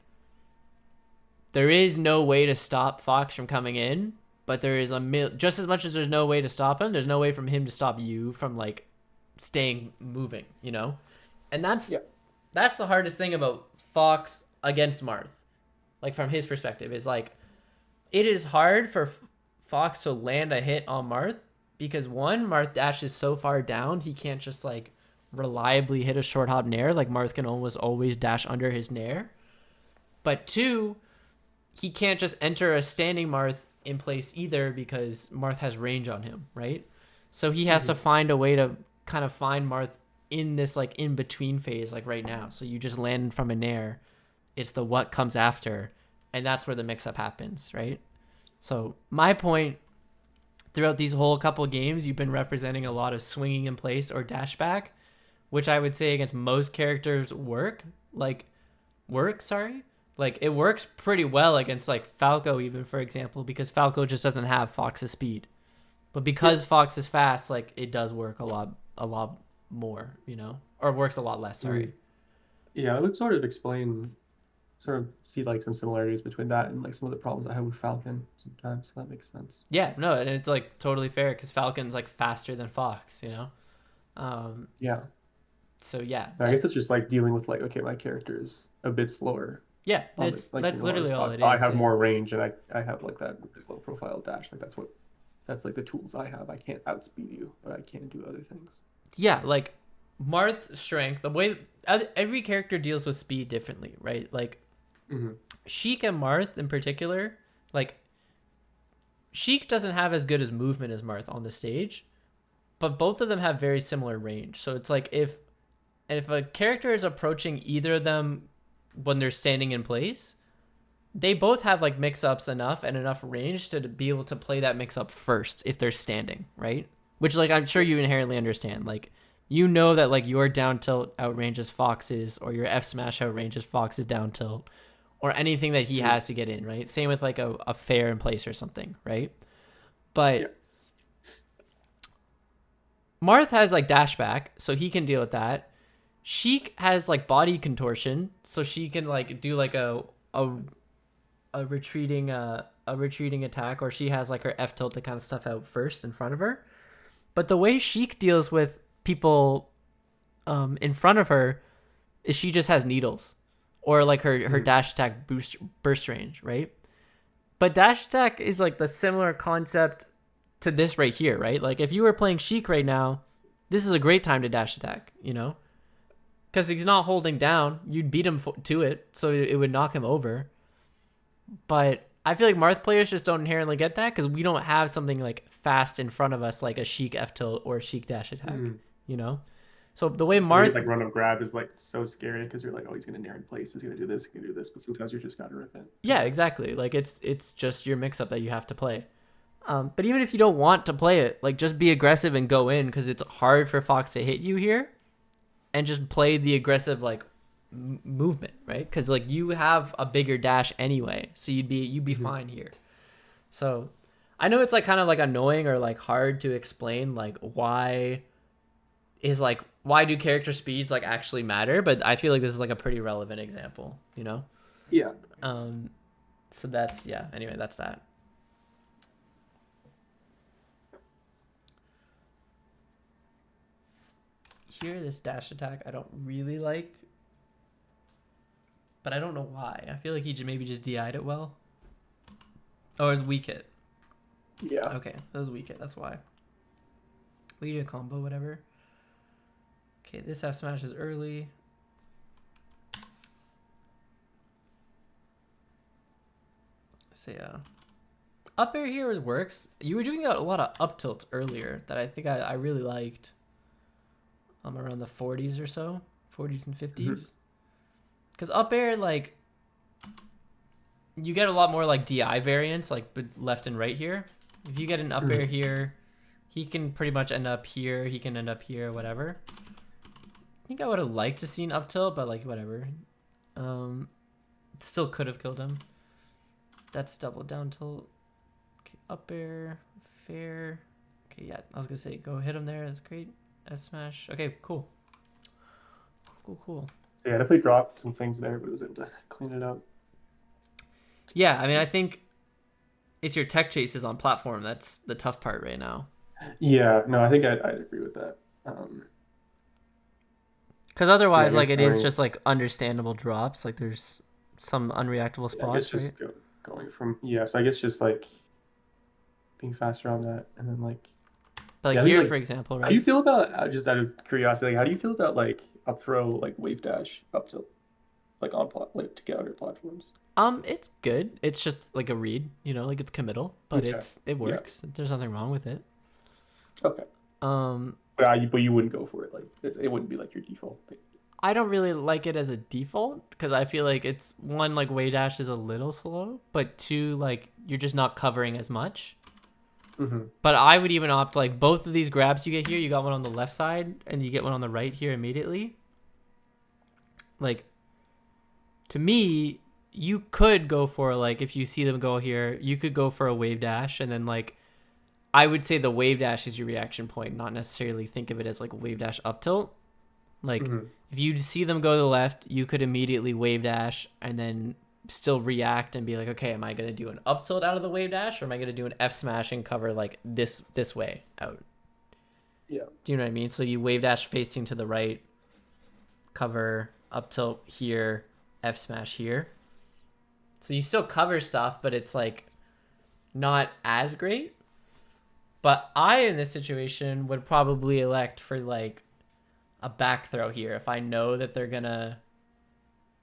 there is no way to stop Fox from coming in, but there is just as much as there's no way to stop him, there's no way from him to stop you from like staying moving, you know? And that's the hardest thing about Fox against Marth. Like, from his perspective, is like, it is hard for Fox to land a hit on Marth because, one, Marth dashes so far down, he can't just like reliably hit a short hop nair. Like, Marth can almost always dash under his nair. But two, he can't just enter a standing Marth in place either because Marth has range on him, right? So he has to find a way to kind of find Marth in this like in between phase, like right now. So you just land from a nair. It's the what comes after, and that's where the mix-up happens, right? So my point, throughout these whole couple games, you've been representing a lot of swinging in place or dash back, which I would say against most characters works pretty well against like Falco, even, for example, because Falco just doesn't have Fox's speed. But because Fox is fast, like, it does work a lot more, you know, or works a lot less. Sorry. Yeah, I would sort of see like some similarities between that and like some of the problems I have with Falcon sometimes. So that makes sense. Yeah, no, and it's like totally fair because Falcon's like faster than Fox, you know. Yeah. So yeah, I guess it's just like dealing with like, okay, my character is a bit slower. Yeah, it's like, that's literally all it is. I have more range, and I have like that low profile dash. Like that's like the tools I have. I can't outspeed you, but I can do other things. Yeah, like Marth's strength, the way every character deals with speed differently, right? Like Sheik and Marth in particular, like Sheik doesn't have as good as movement as Marth on the stage, but both of them have very similar range. So it's like if a character is approaching either of them when they're standing in place, they both have like mix-ups enough and enough range to be able to play that mix-up first if they're standing, right? Which, like, I'm sure you inherently understand. Like, you know that like your down tilt outranges Fox's, or your F smash outranges Fox's down tilt, or anything that he has to get in, right? Same with like a fair in place or something, right? But Marth has like dash back, so he can deal with that. Sheik has like body contortion, so she can like do like a retreating attack, or she has like her F tilt to kind of stuff out first in front of her. But the way Sheik deals with people in front of her is she just has needles, or like her dash attack burst range, right? But dash attack is like the similar concept to this right here, right? Like if you were playing Sheik right now, this is a great time to dash attack, you know? Because he's not holding down. You'd beat him to it, so it would knock him over. But I feel like Marth players just don't inherently get that because we don't have something like fast in front of us like a Sheik F tilt or a Sheik dash attack, you know? So the way Marth... like run up grab is like so scary because you're like, oh, he's going to nair in place. He's going to do this, he's going to do this. But sometimes you just got to rip it. Yeah, exactly. Like it's just your mix-up that you have to play. But even if you don't want to play it, like just be aggressive and go in because it's hard for Fox to hit you here. And just play the aggressive like movement, right? Because like you have a bigger dash anyway, so you'd be fine here. So I know it's like kind of like annoying or like hard to explain like why do character speeds like actually matter, but I feel like this is like a pretty relevant example, you know? Yeah. So that's anyway, that's that. Here, this dash attack I don't really like, but I don't know why. I feel like he maybe just DI'd it well. Oh, it was weak hit. Yeah. Okay, that was weak hit. That's why. Lead a combo, whatever. Okay, this F smash is early. So yeah, up air here works. You were doing a lot of up tilts earlier that I think I really liked. Around the 40s or so, 40s and 50s. Because up air, like, you get a lot more, like, DI variants, like, left and right here. If you get an up air here, he can pretty much end up here. He can end up here, whatever. I think I would have liked to see an up tilt, but, like, whatever. Still could have killed him. That's double down tilt. Okay, up air, fair. Okay, yeah, I was gonna say go hit him there. That's great. S smash. Okay, cool. Cool. So yeah, I definitely dropped some things there, but it was able to clean it up. Yeah, I mean, I think it's your tech chases on platform. That's the tough part right now. Yeah, no, I think I'd agree with that. Because So yeah, I otherwise, guess like, it is going, just like understandable drops. Like, there's some unreactable yeah, I guess spots, right? just going from, yeah, so I guess just like being faster on that, and then like, But like yeah, I think here, for like, example, how do you right? feel about, just out of curiosity, like, how do you feel about like up throw, like wave dash up to like on like to get under platforms? It's good. It's just like a read, you know, like it's committal, but Okay, it yeah, works. There's nothing wrong with it. okay, Um, but you wouldn't go for it, like it wouldn't be like your default thing. I don't really like it as a default because I feel like it's one, like way dash is a little slow, but two, like you're just not covering as much. Mm-hmm. But I would even opt like both of these grabs you get here. You got one on the left side and you get one on the right here immediately. Like to me, you could go for like if you see them go here, you could go for a wave dash and then like I would say the wave dash is your reaction point, not necessarily think of it as like wave dash up tilt. Like Mm-hmm. if you see them go to the left, you could immediately wave dash and then still react and be like, okay, am I gonna do an up tilt out of the wave dash or am I gonna do an F smash and cover like this way out? Yeah. Do you know what I mean? So you wave dash facing to the right, cover up tilt here, F smash here. So you still cover stuff, but it's like not as great. But I in this situation would probably elect for like a back throw here if I know that they're gonna,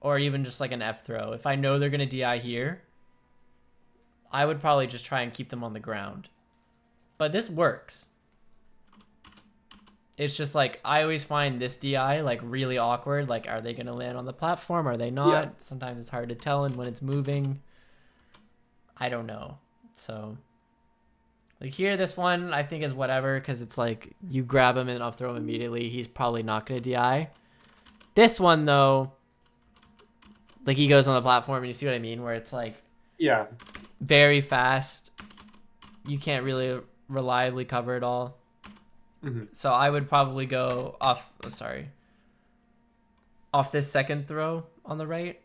or even just like an F throw. If I know they're gonna DI here, I would probably just try and keep them on the ground. But this works. It's just like I always find this DI like really awkward. Like, are they gonna land on the platform? Are they Yeah. not? Sometimes it's hard to tell, and when it's moving, I don't know. So like here, this one I think is whatever because it's like you grab him and up throw him immediately. He's probably not gonna DI. This one though, like he goes on the platform and you see what I mean, where it's like Yeah. very fast. You can't really reliably cover it all. Mm-hmm. So I would probably go off. Oh, sorry, off this second throw on the right.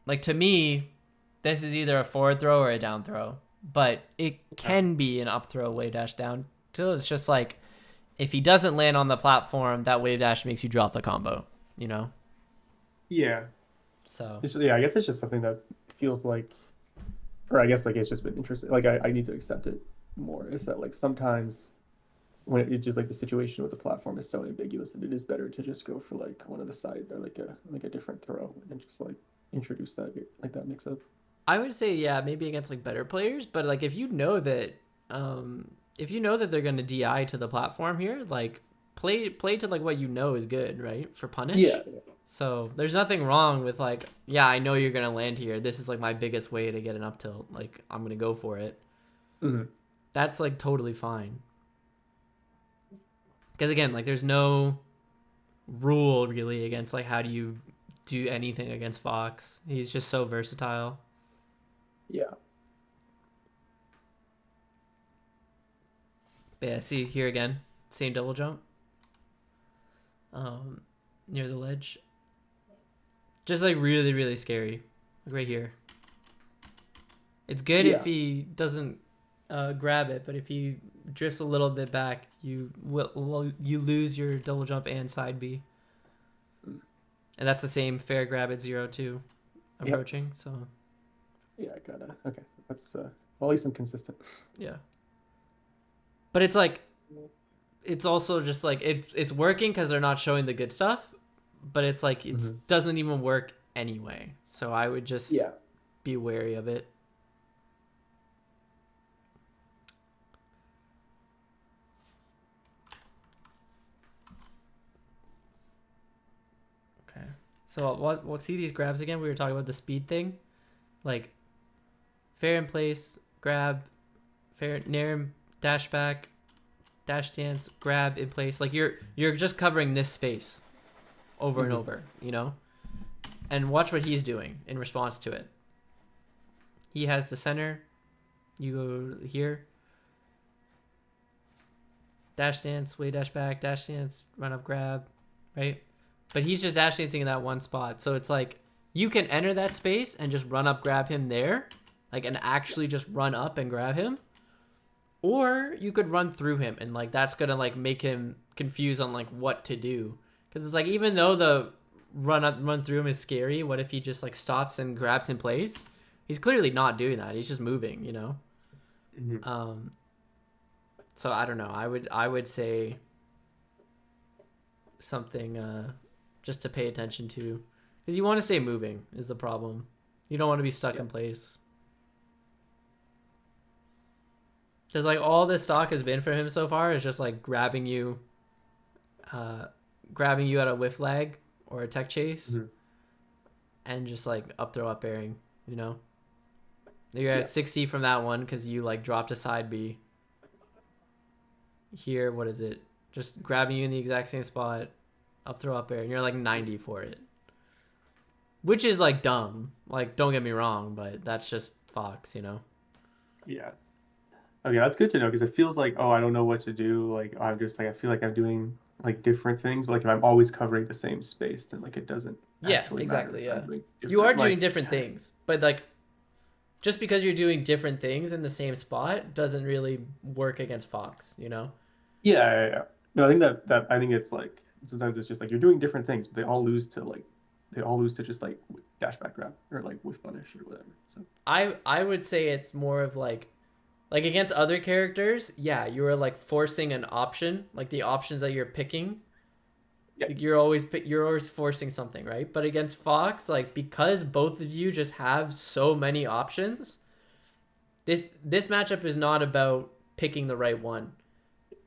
Like to me, this is either a forward throw or a down throw, but it can be an up throw wave dash down. So it's just like if he doesn't land on the platform, that wave dash makes you drop the combo. You know. Yeah. So Yeah, I guess it's just something that feels like, or I guess like it's just been interesting. Like I need to accept it more. Is that like sometimes when it just like the situation with the platform is so ambiguous that it is better to just go for like one of the side or like a different throw and just like introduce that like that mix up. I would say yeah, maybe against like better players, but like if you know that they're gonna DI to the platform here, like play to like what you know is good, right? For punish. Yeah. So there's nothing wrong with like, yeah, I know you're gonna land here. This is like my biggest way to get an up tilt. Like I'm gonna go for it. Mm-hmm. That's like totally fine. Because again, like there's no rule really against like how do you do anything against Fox. He's just so versatile. Yeah. But yeah, see here again, same double jump. Near the ledge. Just like really, really scary. Like right here. It's good Yeah. if he doesn't grab it, but if he drifts a little bit back, you lose your double jump and side B. And that's the same fair grab at 0-2 approaching. Yep. So yeah, I gotta okay. That's well, at least I'm consistent. Yeah. But it's like it's also just like it's working because they're not showing the good stuff, but it's like it doesn't even work anyway. So I would just be wary of it. Okay. So what see these grabs again? We were talking about the speed thing. Like fair in place, grab, fair near dash back, dash dance, grab in place. Like you're just covering this space over and over, you know? and watch what he's doing in response to it. He has the center. You go here. Dash dance, way dash back, dash dance, run up grab, right? But he's just dash dancing in that one spot. So it's like you can enter that space and just run up, grab him there, like, and actually just run up and grab him. Or you could run through him, and like that's gonna like make him confused on like what to do. Because it's like, even though the run through him is scary, what if he just like stops and grabs in place? He's clearly not doing that. He's just moving, you know. Mm-hmm. So I don't know. I would say something just to pay attention to, because you want to stay moving is the problem. You don't want to be stuck in place. Because like all this stock has been for him so far is just like grabbing you at a whiff lag or a tech chase, and just like up throw up airing, you know. You're at 60 from that one because you like dropped a side B. Here, what is it? Just grabbing you in the exact same spot, up throw up air, and you're like 90 for it. Which is like dumb. Like, don't get me wrong, but that's just Fox, you know? Yeah. Okay, that's good to know, because it feels like, oh, I don't know what to do. Like, I'm just like, I feel like I'm doing like different things, but like if I'm always covering the same space, then like it doesn't actually exactly. matter. Yeah. You are doing like, different things, but like just because you're doing different things in the same spot doesn't really work against Fox, you know? yeah. No, I think that I think it's like sometimes it's just like you're doing different things, but they all lose to just like dash back grab or like whiff punish or whatever. So I would say it's more of like against other characters, yeah, you are like forcing an option, like the options that you're picking. yeah. Like you're always forcing something, right? But against Fox, like because both of you just have so many options, this matchup is not about picking the right one.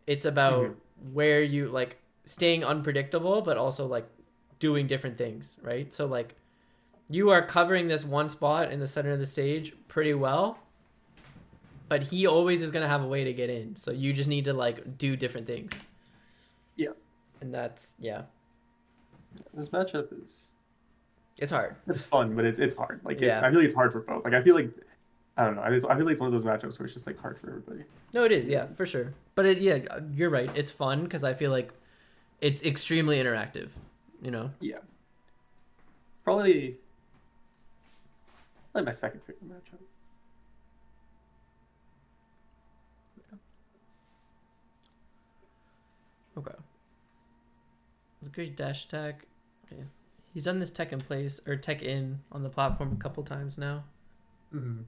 It's about where you like staying unpredictable, but also like doing different things, right? So like you are covering this one spot in the center of the stage pretty well, but he always is going to have a way to get in. So you just need to like do different things. Yeah. And that's, yeah. This matchup It's hard. it's fun, but it's hard. Like Yeah. I feel like it's hard for both. Like I feel like I don't know. I feel like it's one of those matchups where it's just like hard for everybody. No, it is, yeah, for sure. But yeah, you're right. It's fun because I feel like it's extremely interactive, you know? Yeah. Probably my second favorite matchup. Okay. It's a great dash attack. Okay. He's done this tech in place, or tech in on the platform a couple times now. Mm-hmm.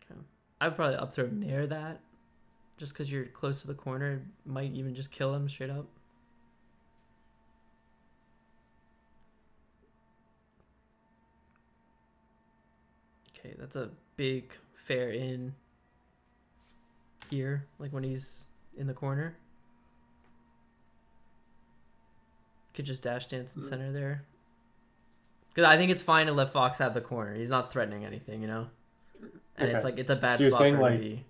Okay. I would probably up throw near that, just because you're close to the corner. Might even just kill him straight up. Okay, that's a big fair in here, like when he's in the corner. Could just dash dance in center there. Because I think it's fine to let Fox have the corner. He's not threatening anything, you know? And it's like, it's a bad So spot for him like, to be.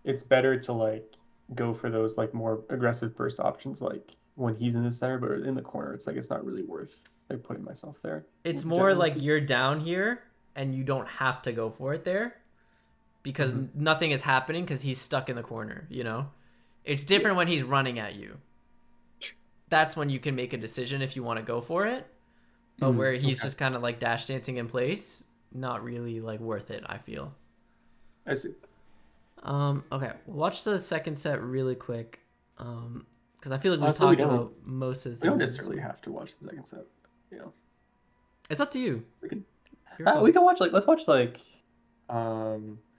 it's better to like go for those like more aggressive burst options like when he's in the center, but in the corner, it's like it's not really worth like putting myself there. It's more like you're down here and you don't have to go for it there because nothing is happening because he's stuck in the corner, you know? It's different when he's running at you. That's when you can make a decision if you want to go for it. But where he's just kind of like dash dancing in place, not really like worth it, I feel. I see. Okay, watch the second set really quick. Because I feel like we've talked about most of the things. We don't necessarily have to watch the second set. Yeah. It's up to you. We can watch let's watch like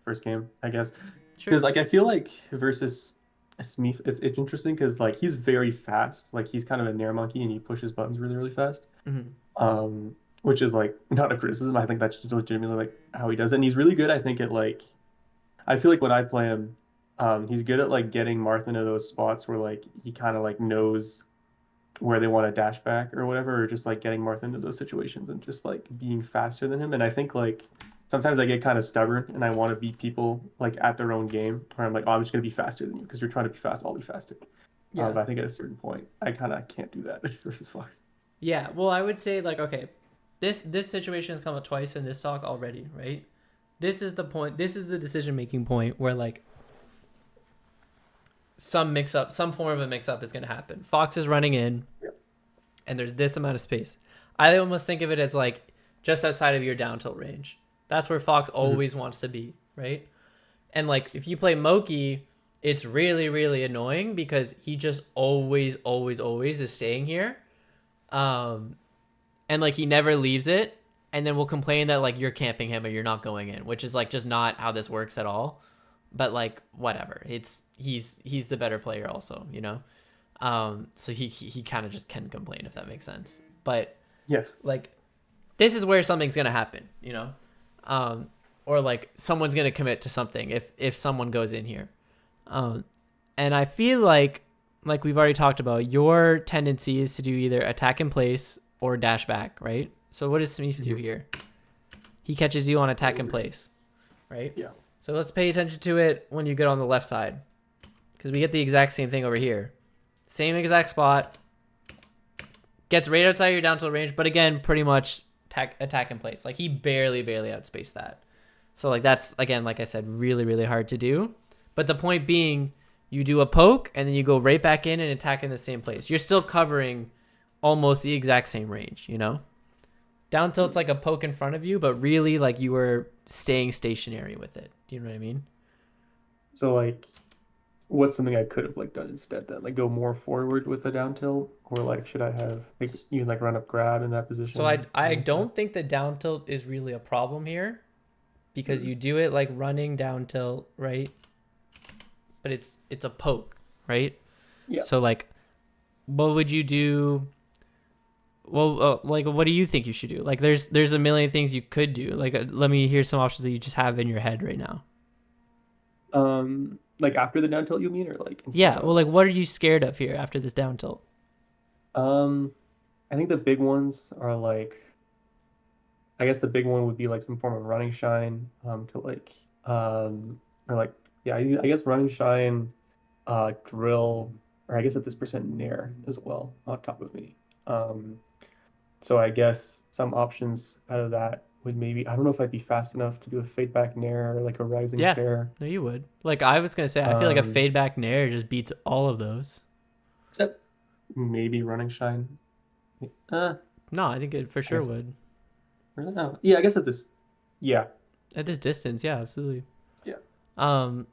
first game, I guess. Sure. Because like I feel like versus Smeef, it's interesting because like he's very fast. Like he's kind of a nair monkey and he pushes buttons really, really fast. Which is like not a criticism. I think that's just legitimately like how he does it. And he's really good, I think, at like I feel like when I play him, he's good at like getting Marth into those spots where like he kind of like knows where they want to dash back or whatever, or just like getting Marth into those situations and just like being faster than him. And I think like sometimes I get kind of stubborn and I want to beat people like at their own game where I'm like, oh, I'm just gonna be faster than you because you're trying to be fast, I'll be faster. Yeah. But I think at a certain point, I kind of can't do that versus Fox. Yeah. Well, I would say like, okay, this situation has come up twice in this talk already, right? This is the point. This is the decision making point where like some form of a mix up is going to happen. Fox is running in, Yep. and there's this amount of space. I almost think of it as like just outside of your down tilt range. That's where Fox always wants to be, right? And like if you play Moki, it's really, really annoying because he just always, always, always is staying here. And like he never leaves it. And then we'll complain that like you're camping him or you're not going in, which is like just not how this works at all. But like whatever. He's the better player also, you know? So he kind of just can complain if that makes sense. But Yeah. like this is where something's gonna happen, you know? Or like someone's gonna commit to something if someone goes in here. And I feel like we've already talked about, your tendency is to do either attack in place or dash back, right? So what does Smith do here? He catches you on attack in place, right? Yeah. So let's pay attention to it when you get on the left side, because we get the exact same thing over here. Same exact spot. Gets right outside your down tilt range, but again, pretty much attack in place. Like he barely outspaced that. So like that's, again, like I said, really, really hard to do. But the point being, you do a poke and then you go right back in and attack in the same place. You're still covering almost the exact same range, you know? Down tilt's like a poke in front of you, but really like you were staying stationary with it. Do you know what I mean? So like, what's something I could have like done instead then? Like go more forward with the down tilt, or like should I have like even like run up grab in that position? So I Something like that? don't think the down tilt is really a problem here, because you do it like running down tilt, right? But it's a poke, right? Yeah. So like, what would you do? Well, like, what do you think you should do? Like, there's a million things you could do. Like, let me hear some options that you just have in your head right now. Like after the down tilt, you mean, or like instead Yeah. of? Well, like, what are you scared of here after this down tilt? Um, I think the big ones are like, I guess the big one would be like some form of running shine, to like, or like, yeah, I guess running shine, drill, or I guess at this percent nair as well on top of me. Um, so I guess some options out of that would maybe, I don't know if I'd be fast enough to do a fade back nair or like a rising Yeah. fair. No, you would. Like, I was gonna say, I feel like a Um, fade back nair just beats all of those. except maybe running shine. Uh, No, I think it for I sure guess, would. no. Yeah, I guess at this, yeah, At this distance, yeah, absolutely. yeah. Um,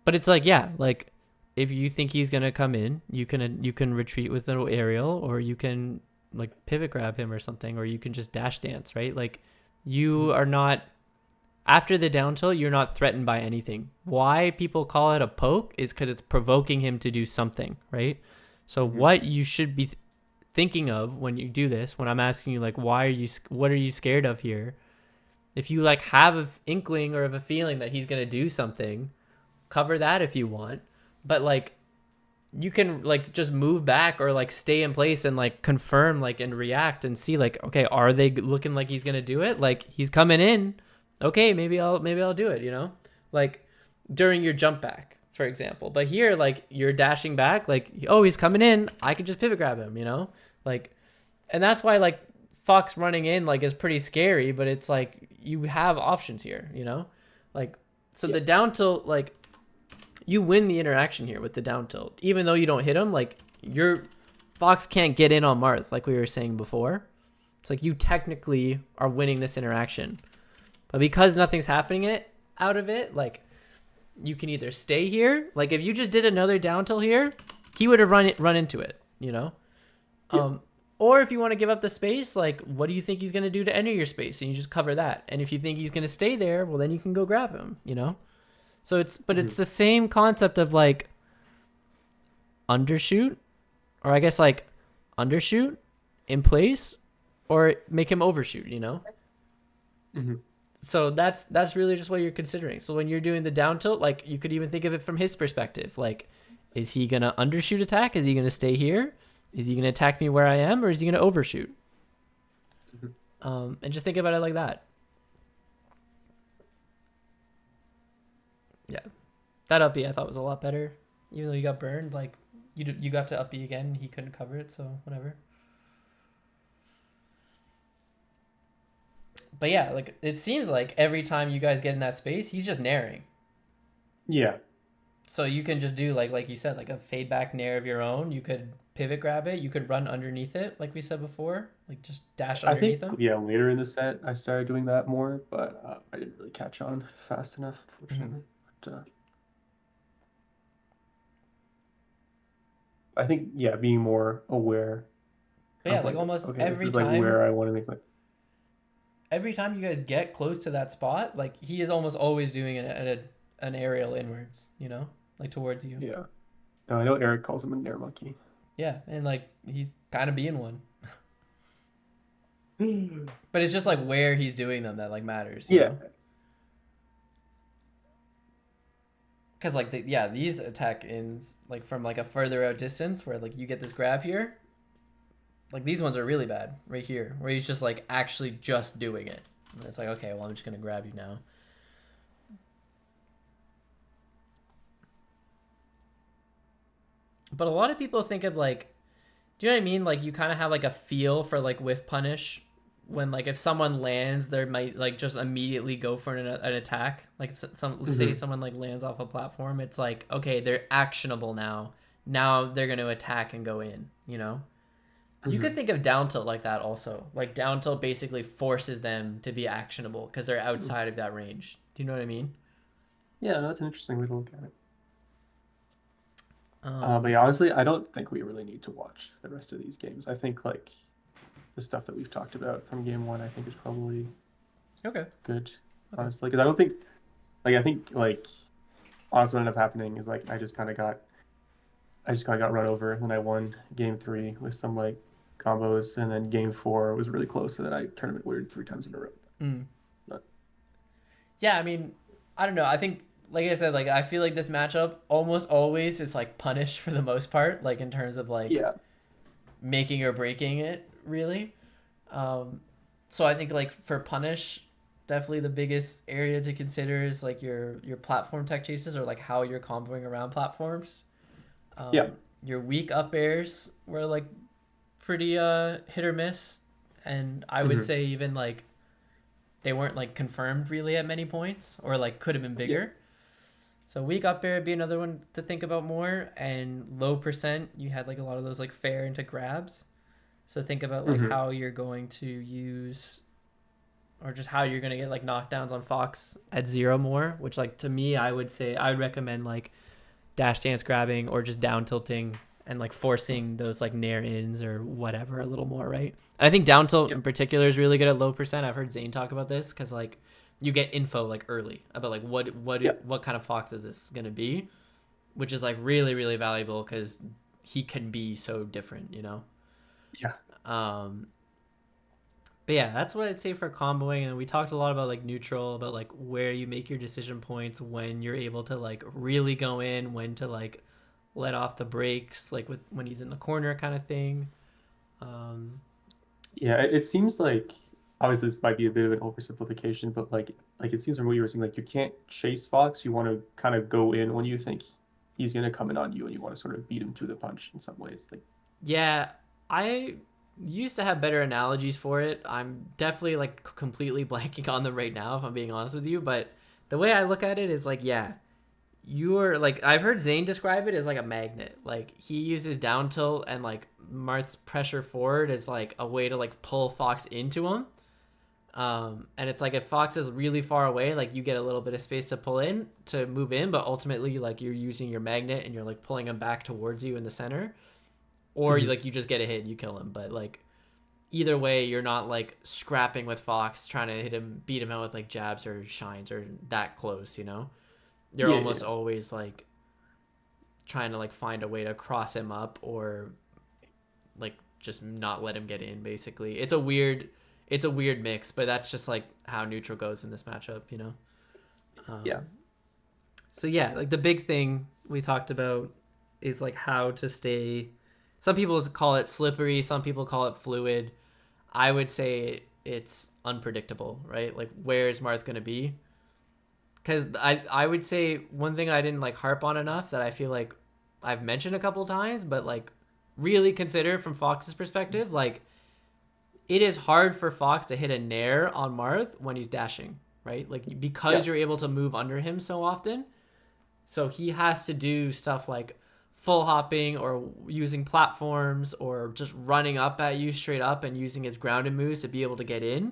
but it's like, yeah, like if you think he's gonna come in, you can retreat with an aerial, or you can like pivot grab him or something, or you can just dash dance, right? Like you are not, after the down tilt, you're not threatened by anything. Why people call it a poke is because it's provoking him to do something, right? So what you should be thinking of when you do this, when I'm asking you like, what are you scared of here? If you like have an inkling or of a feeling that he's gonna do something, cover that if you want. But like you can like just move back or like stay in place and like confirm like and react and see like, okay, are they looking like he's gonna do it? Like he's coming in. Okay, maybe I'll do it, you know? Like during your jump back, for example. But here, like you're dashing back, like, oh, he's coming in, I can just pivot grab him, you know? Like, and that's why like Fox running in like is pretty scary, but it's like you have options here, you know? Like, so the down tilt, like you win the interaction here with the down tilt. Even though you don't hit him, like your Fox can't get in on Marth, like we were saying before. It's like you technically are winning this interaction. But because nothing's happening out of it, like you can either stay here, like if you just did another down tilt here, he would have run into it, you know? Or if you want to give up the space, like what do you think he's going to do to enter your space? And you just cover that. And if you think he's going to stay there, well then you can go grab him, you know? So it's the same concept of like undershoot, or I guess like undershoot in place, or make him overshoot, you know? So that's really just what you're considering. So when you're doing the down tilt, like you could even think of it from his perspective. Like, is he gonna undershoot attack? Is he gonna stay here? Is he gonna attack me where I am, or is he gonna overshoot? And just think about it like that. Yeah, that up B I thought was a lot better, even though you got burned. Like You got to up B again. And he couldn't cover it, so whatever. But yeah, like it seems like every time you guys get in that space, he's just naring. Yeah, So you can just do like you said, like a fade back nair of your own. You could pivot grab it. You could run underneath it, like we said before, like just dash I underneath think him. yeah later in the set I started doing that more, but I didn't really catch on fast enough, Mm-hmm. unfortunately. But I think yeah, being more aware But yeah, of like like almost okay, this is like where I want to make my every time you guys get close to that spot, like he is almost always doing an aerial inwards, like towards you. yeah. No, I know Eric calls him a nair monkey. Yeah, and like he's kind of being one. Yeah, But it's just like where he's doing them that like matters. Because like these attack ins like from like a further out distance where like you get this grab here, like these ones are really bad right here where he's just like actually just doing it. And it's like, okay, well I'm just gonna grab you now. But a lot of people think of like, do you know what I mean? Like you kind of have like a feel for like whiff punish when like if someone lands, they might like just immediately go for an attack. Like let's say hmm someone like lands off a platform, it's like okay, they're actionable now. Now they're gonna attack and go in. You could hmm think of down tilt like that also. Like down tilt basically forces them to be actionable because they're outside of that range. Do you know what I mean? Yeah, no, that's an interesting way to look at it. But Um, yeah, honestly, I don't think we really need to watch the rest of these games. I think like the stuff that we've talked about from game one, I think is probably okay. good, Okay. honestly, because I don't think like I think like honestly what ended up happening is like I just kind of got run over, and then I won game three with some like combos, and then game four was really close, and then I tournament winner three times in a row. Mm. But Yeah, I mean, I don't know. I think, like I said, like I feel like this matchup almost always is like punished for the most part, like in terms of like yeah, making or breaking it, really. Um, so I think like for punish, definitely the biggest area to consider is like your platform tech chases or like how you're comboing around platforms. yeah, Your weak up airs were like pretty hit or miss, and I would hmm say even like they weren't like confirmed really at many points or like could have been yeah, bigger. So weak up air would be another one to think about more, and low percent you had like a lot of those like fair into grabs. So think about like hmm how you're going to use or just how you're gonna get like knockdowns on Fox at zero more, which like to me I would say I would recommend like dash dance grabbing or just down tilting and like forcing those like nair ins or whatever a little more, right? And I think down tilt yeah, in particular is really good at low percent. I've heard Zane talk about this because like you get info like early about like yeah, what kind of fox is this gonna be, which is like really really valuable because he can be so different. yeah, Um, but yeah, that's what I'd say for comboing. And we talked a lot about like neutral, about like where you make your decision points, when you're able to like really go in, when to like let off the brakes, like with when he's in the corner kind of thing. Um, yeah. It seems like obviously this might be a bit of an oversimplification, but like it seems from what you were saying, like you can't chase Fox. You want to kind of go in when you think he's gonna come in on you, and you want to sort of beat him to the punch in some ways. Like yeah, I used to have better analogies for it. I'm definitely like completely blanking on them right now, if I'm being honest with you. But the way I look at it is like, yeah, you're like I've heard Zane describe it as like a magnet. Like he uses down tilt and like Marth's pressure forward as like a way to like pull Fox into him. And it's like if Fox is really far away, like you get a little bit of space to pull in to move in, but ultimately like you're using your magnet and you're like pulling him back towards you in the center, or you mhm. like you just get a hit and you kill him. But like either way, you're not like scrapping with Fox trying to hit him, beat him out with like jabs or shines or that close. You're Yeah, yeah, almost always like trying to like find a way to cross him up or like just not let him get in basically. It's a weird mix, but that's just like how neutral goes in this matchup. yeah, um, so yeah, like the big thing we talked about is like how to stay, some people call it slippery, some people call it fluid. I would say it's unpredictable, right? Like where is Marth going to be? Because I would say one thing I didn't like harp on enough that I feel like I've mentioned a couple times, but like really consider from Fox's perspective, like it is hard for Fox to hit a nair on Marth when he's dashing, right? Like because Yeah. you're able to move under him so often. So he has to do stuff like full hopping or using platforms or just running up at you straight up and using his grounded moves to be able to get in.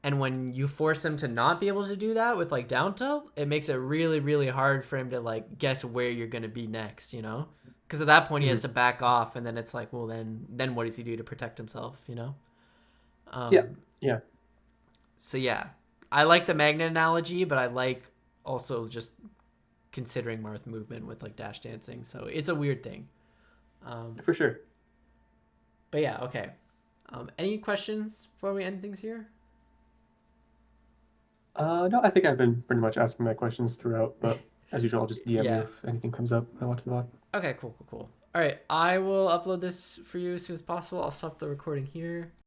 And when you force him to not be able to do that with like down tilt, it makes it really, really hard for him to like guess where you're gonna be next, you know? Because at that point he has Mhm. to back off, and then it's like, well, then what does he do to protect himself, you know? Yeah. Um, Yeah. so yeah, I like the magnet analogy, but I like also just considering Marth movement with like dash dancing. So it's a weird thing. For sure. But yeah, okay. Any questions before we end things here? No, I think I've been pretty much asking my questions throughout, but as usual, I'll just DM you Yeah. if anything comes up. I watch the VOD. Okay, cool. All right, I will upload this for you as soon as possible. I'll stop the recording here.